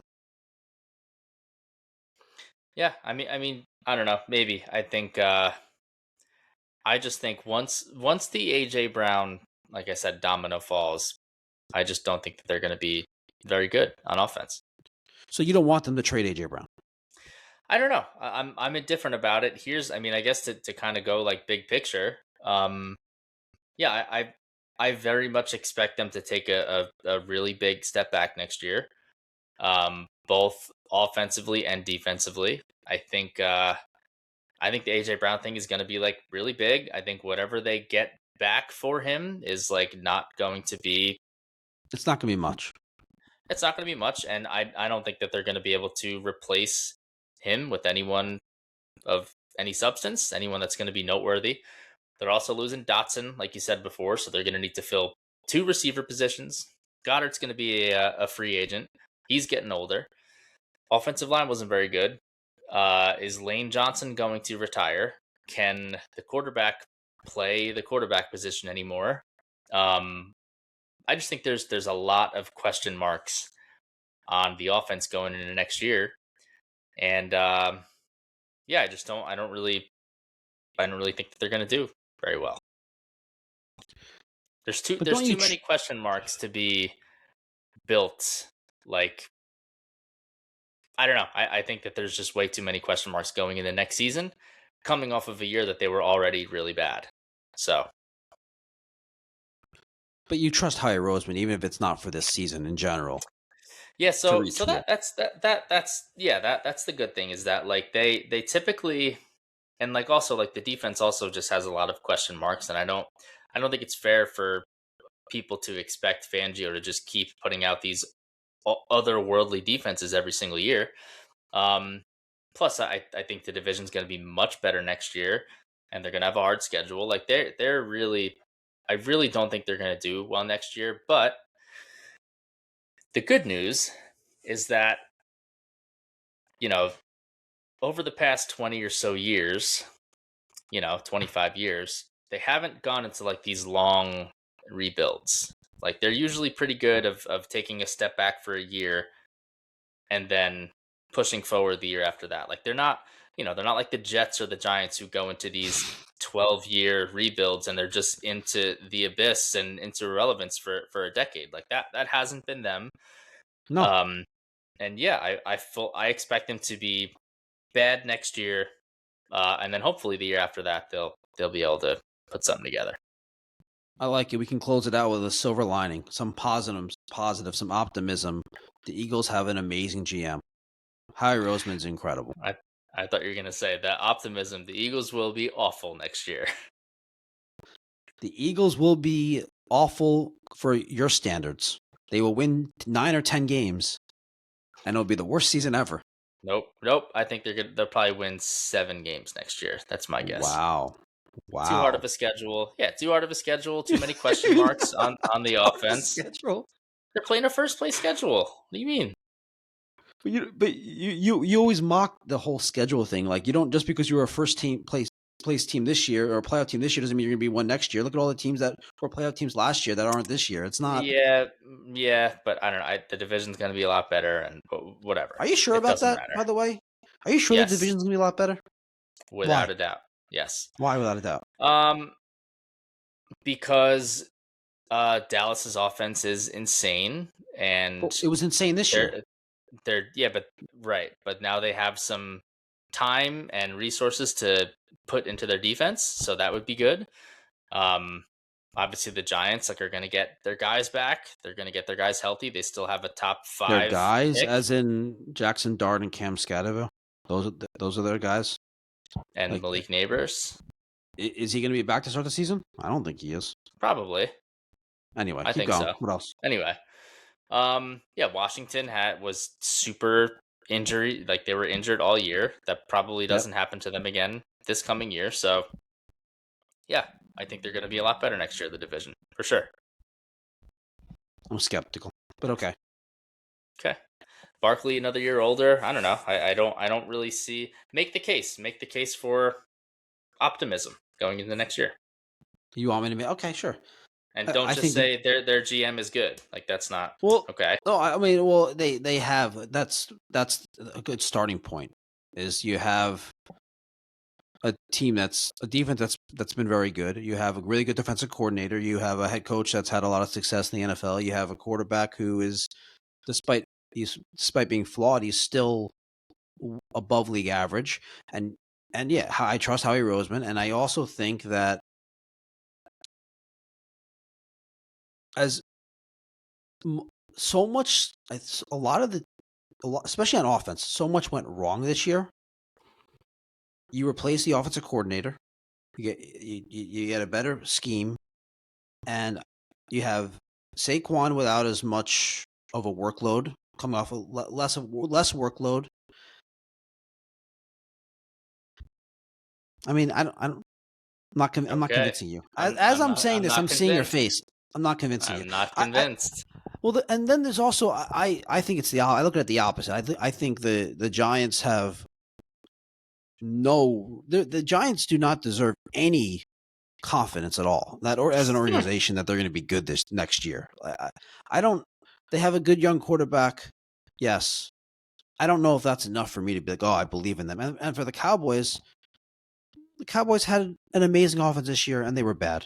yeah, I don't know. Maybe I think I just think once the AJ Brown, like I said, domino falls, I just don't think that they're going to be very good on offense. So you don't want them to trade AJ Brown. I don't know. I'm indifferent about it. I guess to kind of go like big picture. Yeah, I very much expect them to take a really big step back next year, both offensively and defensively. I think the AJ Brown thing is going to be like really big. I think whatever they get back for him is like not going to be. It's not going to be much. It's not going to be much, and I don't think that they're going to be able to replace him with anyone of any substance, anyone that's going to be noteworthy. They're also losing Dotson, like you said before, so they're going to need to fill 2 receiver positions. Goddard's going to be a free agent. He's getting older. Offensive line wasn't very good. Is Lane Johnson going to retire? Can the quarterback play the quarterback position anymore? I just think there's a lot of question marks on the offense going into next year, and yeah, I don't really think that they're going to do very well. There's too many question marks to be built. Like, I don't know. I think that there's just way too many question marks going into next season, coming off of a year that they were already really bad. So, but you trust Howie Roseman, even if it's not for this season in general. yeah. So that's the good thing is that like they typically, and like also like the defense also just has a lot of question marks, and I don't think it's fair for people to expect Fangio to just keep putting out these otherworldly defenses every single year. Plus, I think the division's going to be much better next year, and they're going to have a hard schedule. Like they're really, I really don't think they're going to do well next year. But the good news is that over the past 20 or so years, 25 years, they haven't gone into like these long rebuilds. Like they're usually pretty good of taking a step back for a year and then pushing forward the year after that. Like they're not like the Jets or the Giants who go into these 12-year rebuilds and they're just into the abyss and into irrelevance for a decade. Like that hasn't been them. No. And yeah, I expect them to be bad next year. And then hopefully the year after that they'll be able to put something together. I like it. We can close it out with a silver lining, some positive, some optimism. The Eagles have an amazing GM. Howie Roseman's incredible. I I thought you were going to say that optimism. The Eagles will be awful next year. The Eagles will be awful for your standards. They will win 9 or 10 games, and it'll be the worst season ever. Nope. I think they'll probably win 7 games next year. That's my guess. Wow. Too hard of a schedule. Yeah, too hard of a schedule. Too many question marks on the offense. Schedule. They're playing a first place schedule. What do you mean? But you always mock the whole schedule thing. Like, you don't, just because you were a first place team this year or a playoff team this year doesn't mean you're going to be one next year. Look at all the teams that were playoff teams last year that aren't this year. It's not. Yeah, but I don't know. The division's going to be a lot better, and whatever. Are you sure about that? Matter. By the way, are you sure yes. the division's going to be a lot better? Without a doubt. Yes. Why without a doubt? Because Dallas's offense is insane, and it was insane this year. But now they have some time and resources to put into their defense, so that would be good. Obviously the Giants are going to get their guys back. They're going to get their guys healthy. They still have a top 5 their guys, pick. as in Jackson Dart and Cam Scatterville. Those are their guys. And like, Malik Neighbors. Is he going to be back to start the season? I don't think he is. Probably. Anyway, I think going. so. What else? Anyway, Washington was super injury. Like, they were injured all year. That probably doesn't happen to them again this coming year. So, yeah, I think they're going to be a lot better next year, the division, for sure. I'm skeptical, but okay. Okay. Barkley another year older. I don't know. I don't really see. Make the case for optimism going into next year. You want me to make? Okay, sure. And don't just say their GM is good. Like, that's not okay. No, I mean, they have. That's a good starting point. Is you have a team a defense that's been very good. You have a really good defensive coordinator. You have a head coach that's had a lot of success in the NFL. You have a quarterback who is, despite being flawed, he's still above league average. And yeah, I trust Howie Roseman, and I also think that especially on offense, so much went wrong this year. You replace the offensive coordinator, you get a better scheme, and you have Saquon without as much of a workload, coming off less workload. I mean, I'm not convincing you. I'm saying this, I'm seeing your face. I'm not convincing you. I'm not convinced. And then there's also, I think it's I look at it the opposite. I think the Giants have the Giants do not deserve any confidence at all, that, or as an organization, that they're going to be good this next year. I don't. They have a good young quarterback. Yes. I don't know if that's enough for me to be like, oh, I believe in them. And for the Cowboys had an amazing offense this year, and they were bad.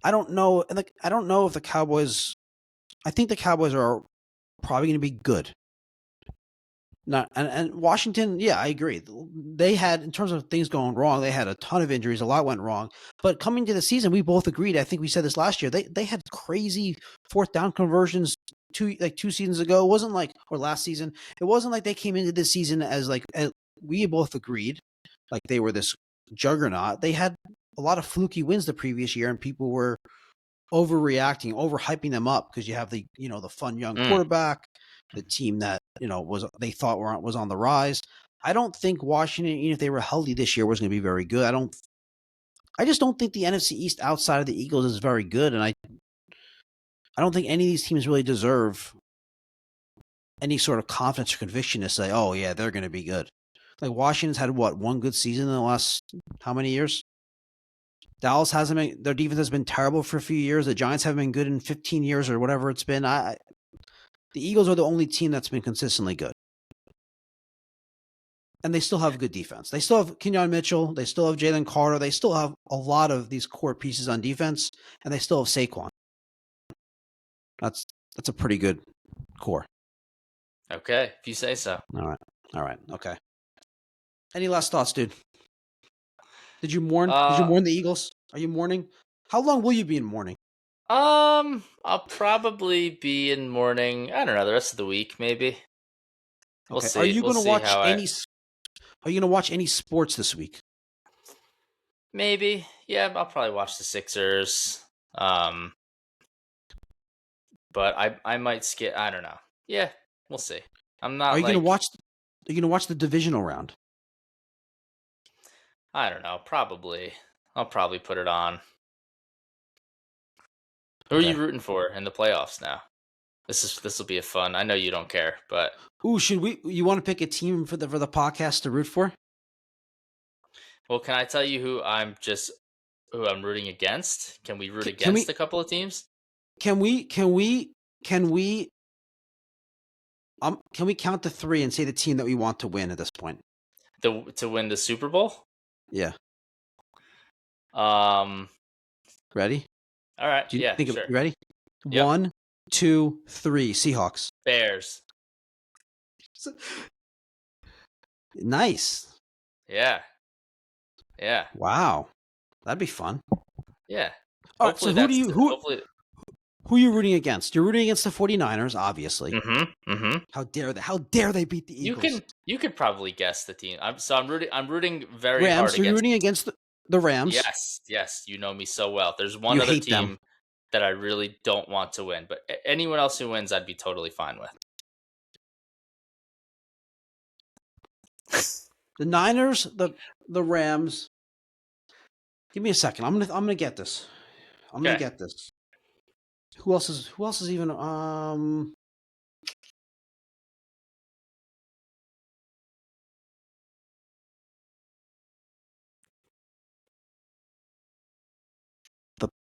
I don't know. I don't know if the Cowboys. I think the Cowboys are probably going to be good. And Washington, yeah, I agree. They had, in terms of things going wrong, they had a ton of injuries. A lot went wrong. But coming to the season, we both agreed. I think we said this last year. They had crazy fourth down conversions 2 seasons ago. It wasn't like, or last season. It wasn't like they came into this season as we both agreed, like they were this juggernaut. They had a lot of fluky wins the previous year, and people were overreacting, overhyping them up because you have the fun young quarterback, the team that they thought was on the rise. I don't think Washington, even if they were healthy this year, was going to be very good. I just don't think the NFC East outside of the Eagles is very good, and I don't think any of these teams really deserve any sort of confidence or conviction to say, oh yeah, they're going to be good. Like, Washington's had one good season in the last how many years? Dallas hasn't been. Their defense has been terrible for a few years. The Giants haven't been good in 15 years or whatever it's been. The Eagles are the only team that's been consistently good. And they still have a good defense. They still have Kenyon Mitchell. They still have Jalen Carter. They still have a lot of these core pieces on defense, and they still have Saquon. That's a pretty good core. Okay, if you say so. All right. Okay. Any last thoughts, dude? Did you mourn? Did you mourn the Eagles? Are you mourning? How long will you be in mourning? I'll probably be in mourning. I don't know, the rest of the week, maybe. We'll see. Are you going to watch any? Are you going to watch any sports this week? Maybe. Yeah, I'll probably watch the Sixers. But I might skip. I don't know. Yeah, we'll see. I'm not. Are you like, going to watch? Are you going to watch the divisional round? I don't know. Probably. I'll probably put it on. Who are you rooting for in the playoffs now? This will be a fun. I know you don't care, but should we? You want to pick a team for the podcast to root for? Well, can I tell you who I'm rooting against? Can we root against a couple of teams? Can we count to 3 and say the team that we want to win at this point? To win the Super Bowl? Yeah. Ready? All right. You ready? Yep. 1, 2, 3. Seahawks. Bears. Nice. Yeah. Wow. That'd be fun. Yeah. All right, so who are you rooting against? You're rooting against the 49ers, obviously. Mm-hmm. How dare they beat the Eagles? You could probably guess the team. I'm rooting very Rams, hard against. You're rooting against the Rams. Yes. You know me so well. There's one other team that I really don't want to win, but anyone else who wins, I'd be totally fine with. The Niners, the Rams. Give me a second. I'm gonna get this. Gonna get this. Who else is even the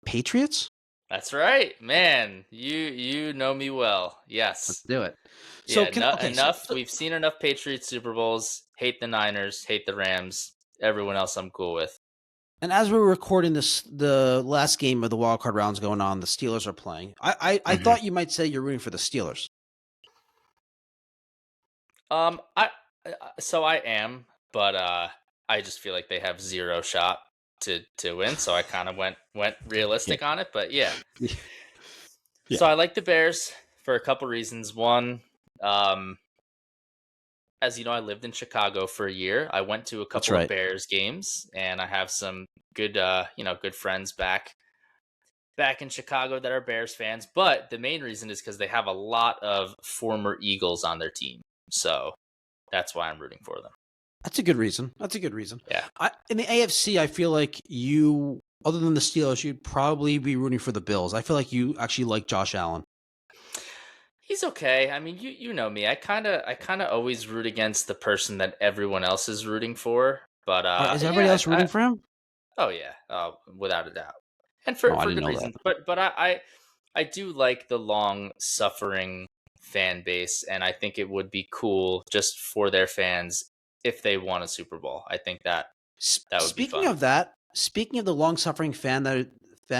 Patriots? That's right, man. You know me well. Yes. Let's do it. So enough. We've seen enough Patriots Super Bowls. Hate the Niners. Hate the Rams. Everyone else I'm cool with. And as we're recording this, the last game of the wildcard round's going on. The Steelers are playing. I thought you might say you're rooting for the Steelers. So I am, but I just feel like they have zero shot to win. So I kind of went realistic on it. But yeah. So I like the Bears for a couple reasons. One, as you know, I lived in Chicago for a year. I went to a couple of Bears games, and I have some good, good friends back in Chicago that are Bears fans. But the main reason is because they have a lot of former Eagles on their team, so that's why I'm rooting for them. That's a good reason. Yeah. In the AFC, I feel like you, other than the Steelers, you'd probably be rooting for the Bills. I feel like you actually like Josh Allen. He's okay. I mean, you know me. I kind of always root against the person that everyone else is rooting for. But is everybody else rooting for him? Oh yeah, without a doubt, and for good reason. But I do like the long suffering fan base, and I think it would be cool just for their fans if they won a Super Bowl. I think that would be fun. Speaking of the long suffering fan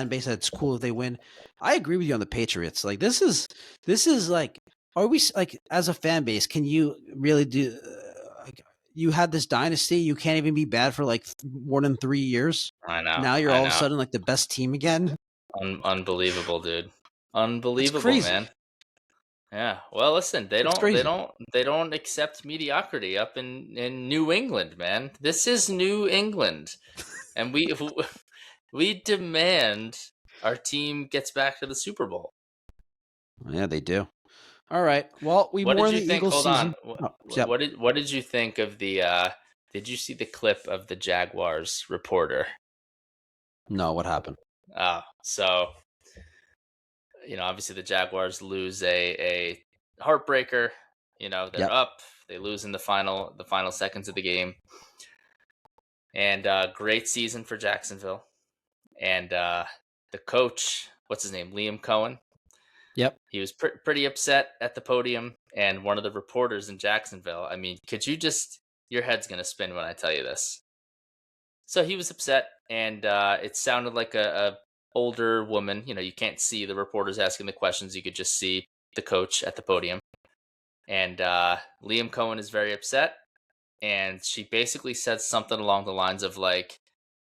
base, that's cool if they win. I agree with you on the Patriots. Like this is like, are we like as a fan base? Can you really do? You had this dynasty. You can't even be bad for like more than 3 years. I know. Now you're all of a sudden like the best team again. Unbelievable, dude. Unbelievable, man. Yeah. Well, listen, they don't accept mediocrity up in New England, man. This is New England, and we demand our team gets back to the Super Bowl. Yeah, they do. All right. Well, what did you think? Hold season. on. What did you think of the? Did you see the clip of the Jaguars reporter? No. What happened? So obviously the Jaguars lose a heartbreaker. They're up. They lose in the final seconds of the game. And great season for Jacksonville. And the coach, what's his name? Liam Cohen. Yep. He was pretty upset at the podium. And one of the reporters in Jacksonville, I mean, your head's going to spin when I tell you this. So he was upset, and it sounded like a older woman. You can't see the reporters asking the questions. You could just see the coach at the podium. And Liam Cohen is very upset. And she basically said something along the lines of like,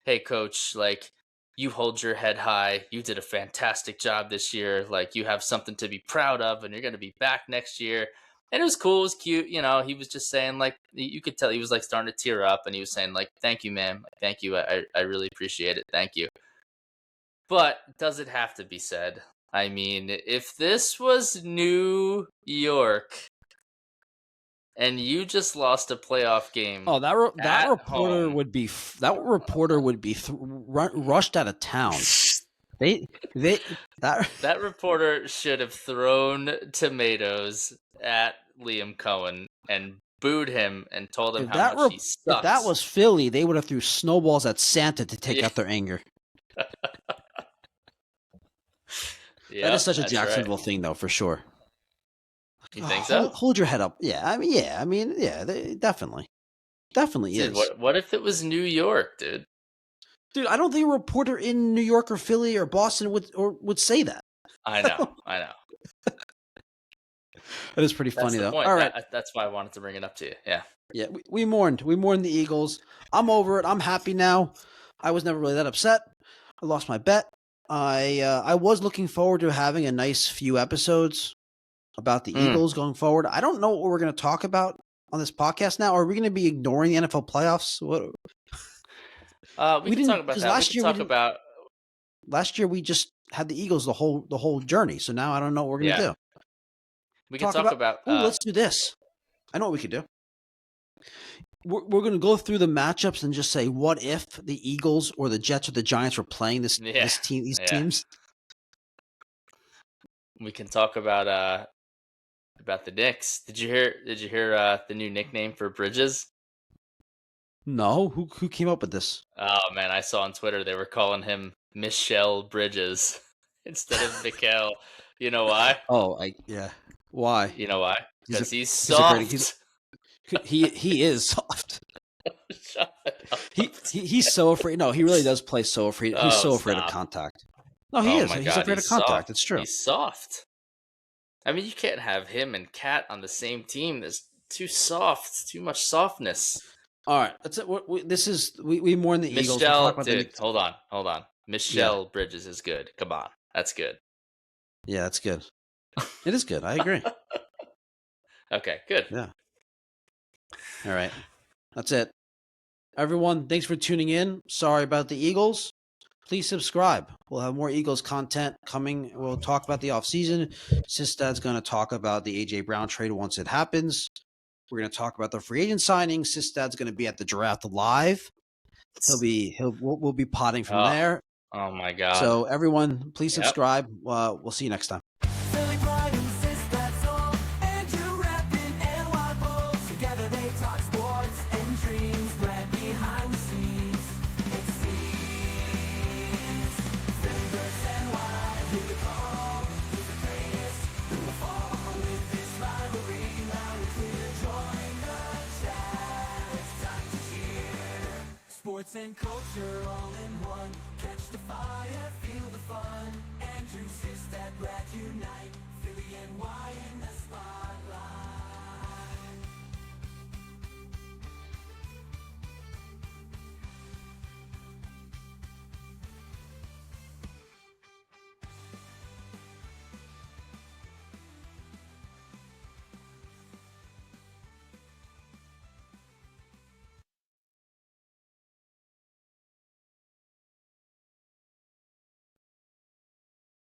hey, coach, like, you hold your head high. You did a fantastic job this year. Like, you have something to be proud of, and you're going to be back next year. And it was cool. It was cute. He was just saying, like, you could tell he was, like, starting to tear up. And he was saying, like, thank you, man. Thank you. I really appreciate it. Thank you. But does it have to be said? I mean, if this was New York and you just lost a playoff game, that reporter home. would be rushed out of town. That reporter should have thrown tomatoes at Liam Cohen and booed him and told him how much he sucks. If that was Philly, they would have threw snowballs at Santa to take out their anger. That is such a Jacksonville thing, though, for sure. You think so? Hold your head up. Yeah, definitely dude, is. What if it was New York, dude? Dude, I don't think a reporter in New York or Philly or Boston would say that. I know. That is pretty funny, though. Point. All right, that's why I wanted to bring it up to you. Yeah. Yeah, we mourned. We mourned the Eagles. I'm over it. I'm happy now. I was never really that upset. I lost my bet. I was looking forward to having a nice few episodes about the Eagles going forward. I don't know what we're going to talk about on this podcast now. Are we going to be ignoring the NFL playoffs? What? We can talk about that. Last year we just had the Eagles the whole journey. So now I don't know what we're going to do. We can talk about. Let's do this. I know what we could do. We're going to go through the matchups and just say, what if the Eagles or the Jets or the Giants were playing these teams? We can talk about the Knicks. Did you hear the new nickname for Bridges? No, who came up with this? Oh man, I saw on Twitter they were calling him Michelle Bridges instead of Mikael. You know why? Why? You know why? Because he's soft. He is soft. He's so afraid. No, he really does play so afraid. He's so afraid of contact. No, he is. He's afraid of contact. Soft. It's true. He's soft. I mean, you can't have him and Cat on the same team. There's too soft. Too much softness. All right, that's it. We mourn the Eagles. Dude, hold on. Michelle Bridges is good. Come on, that's good. Yeah, that's good. It is good. I agree. Okay, good. Yeah. All right. That's it. Everyone, thanks for tuning in. Sorry about the Eagles. Please subscribe. We'll have more Eagles content coming. We'll talk about the offseason. Sistad's going to talk about the A.J. Brown trade once it happens. We're going to talk about the free agent signing. Sistad's going to be at the draft live. We'll be potting from there. Oh my God. So everyone, please subscribe. We'll see you next time. Sports and culture all in one. Catch the fire, feel the fun. Andrew Sistad, Brad unite.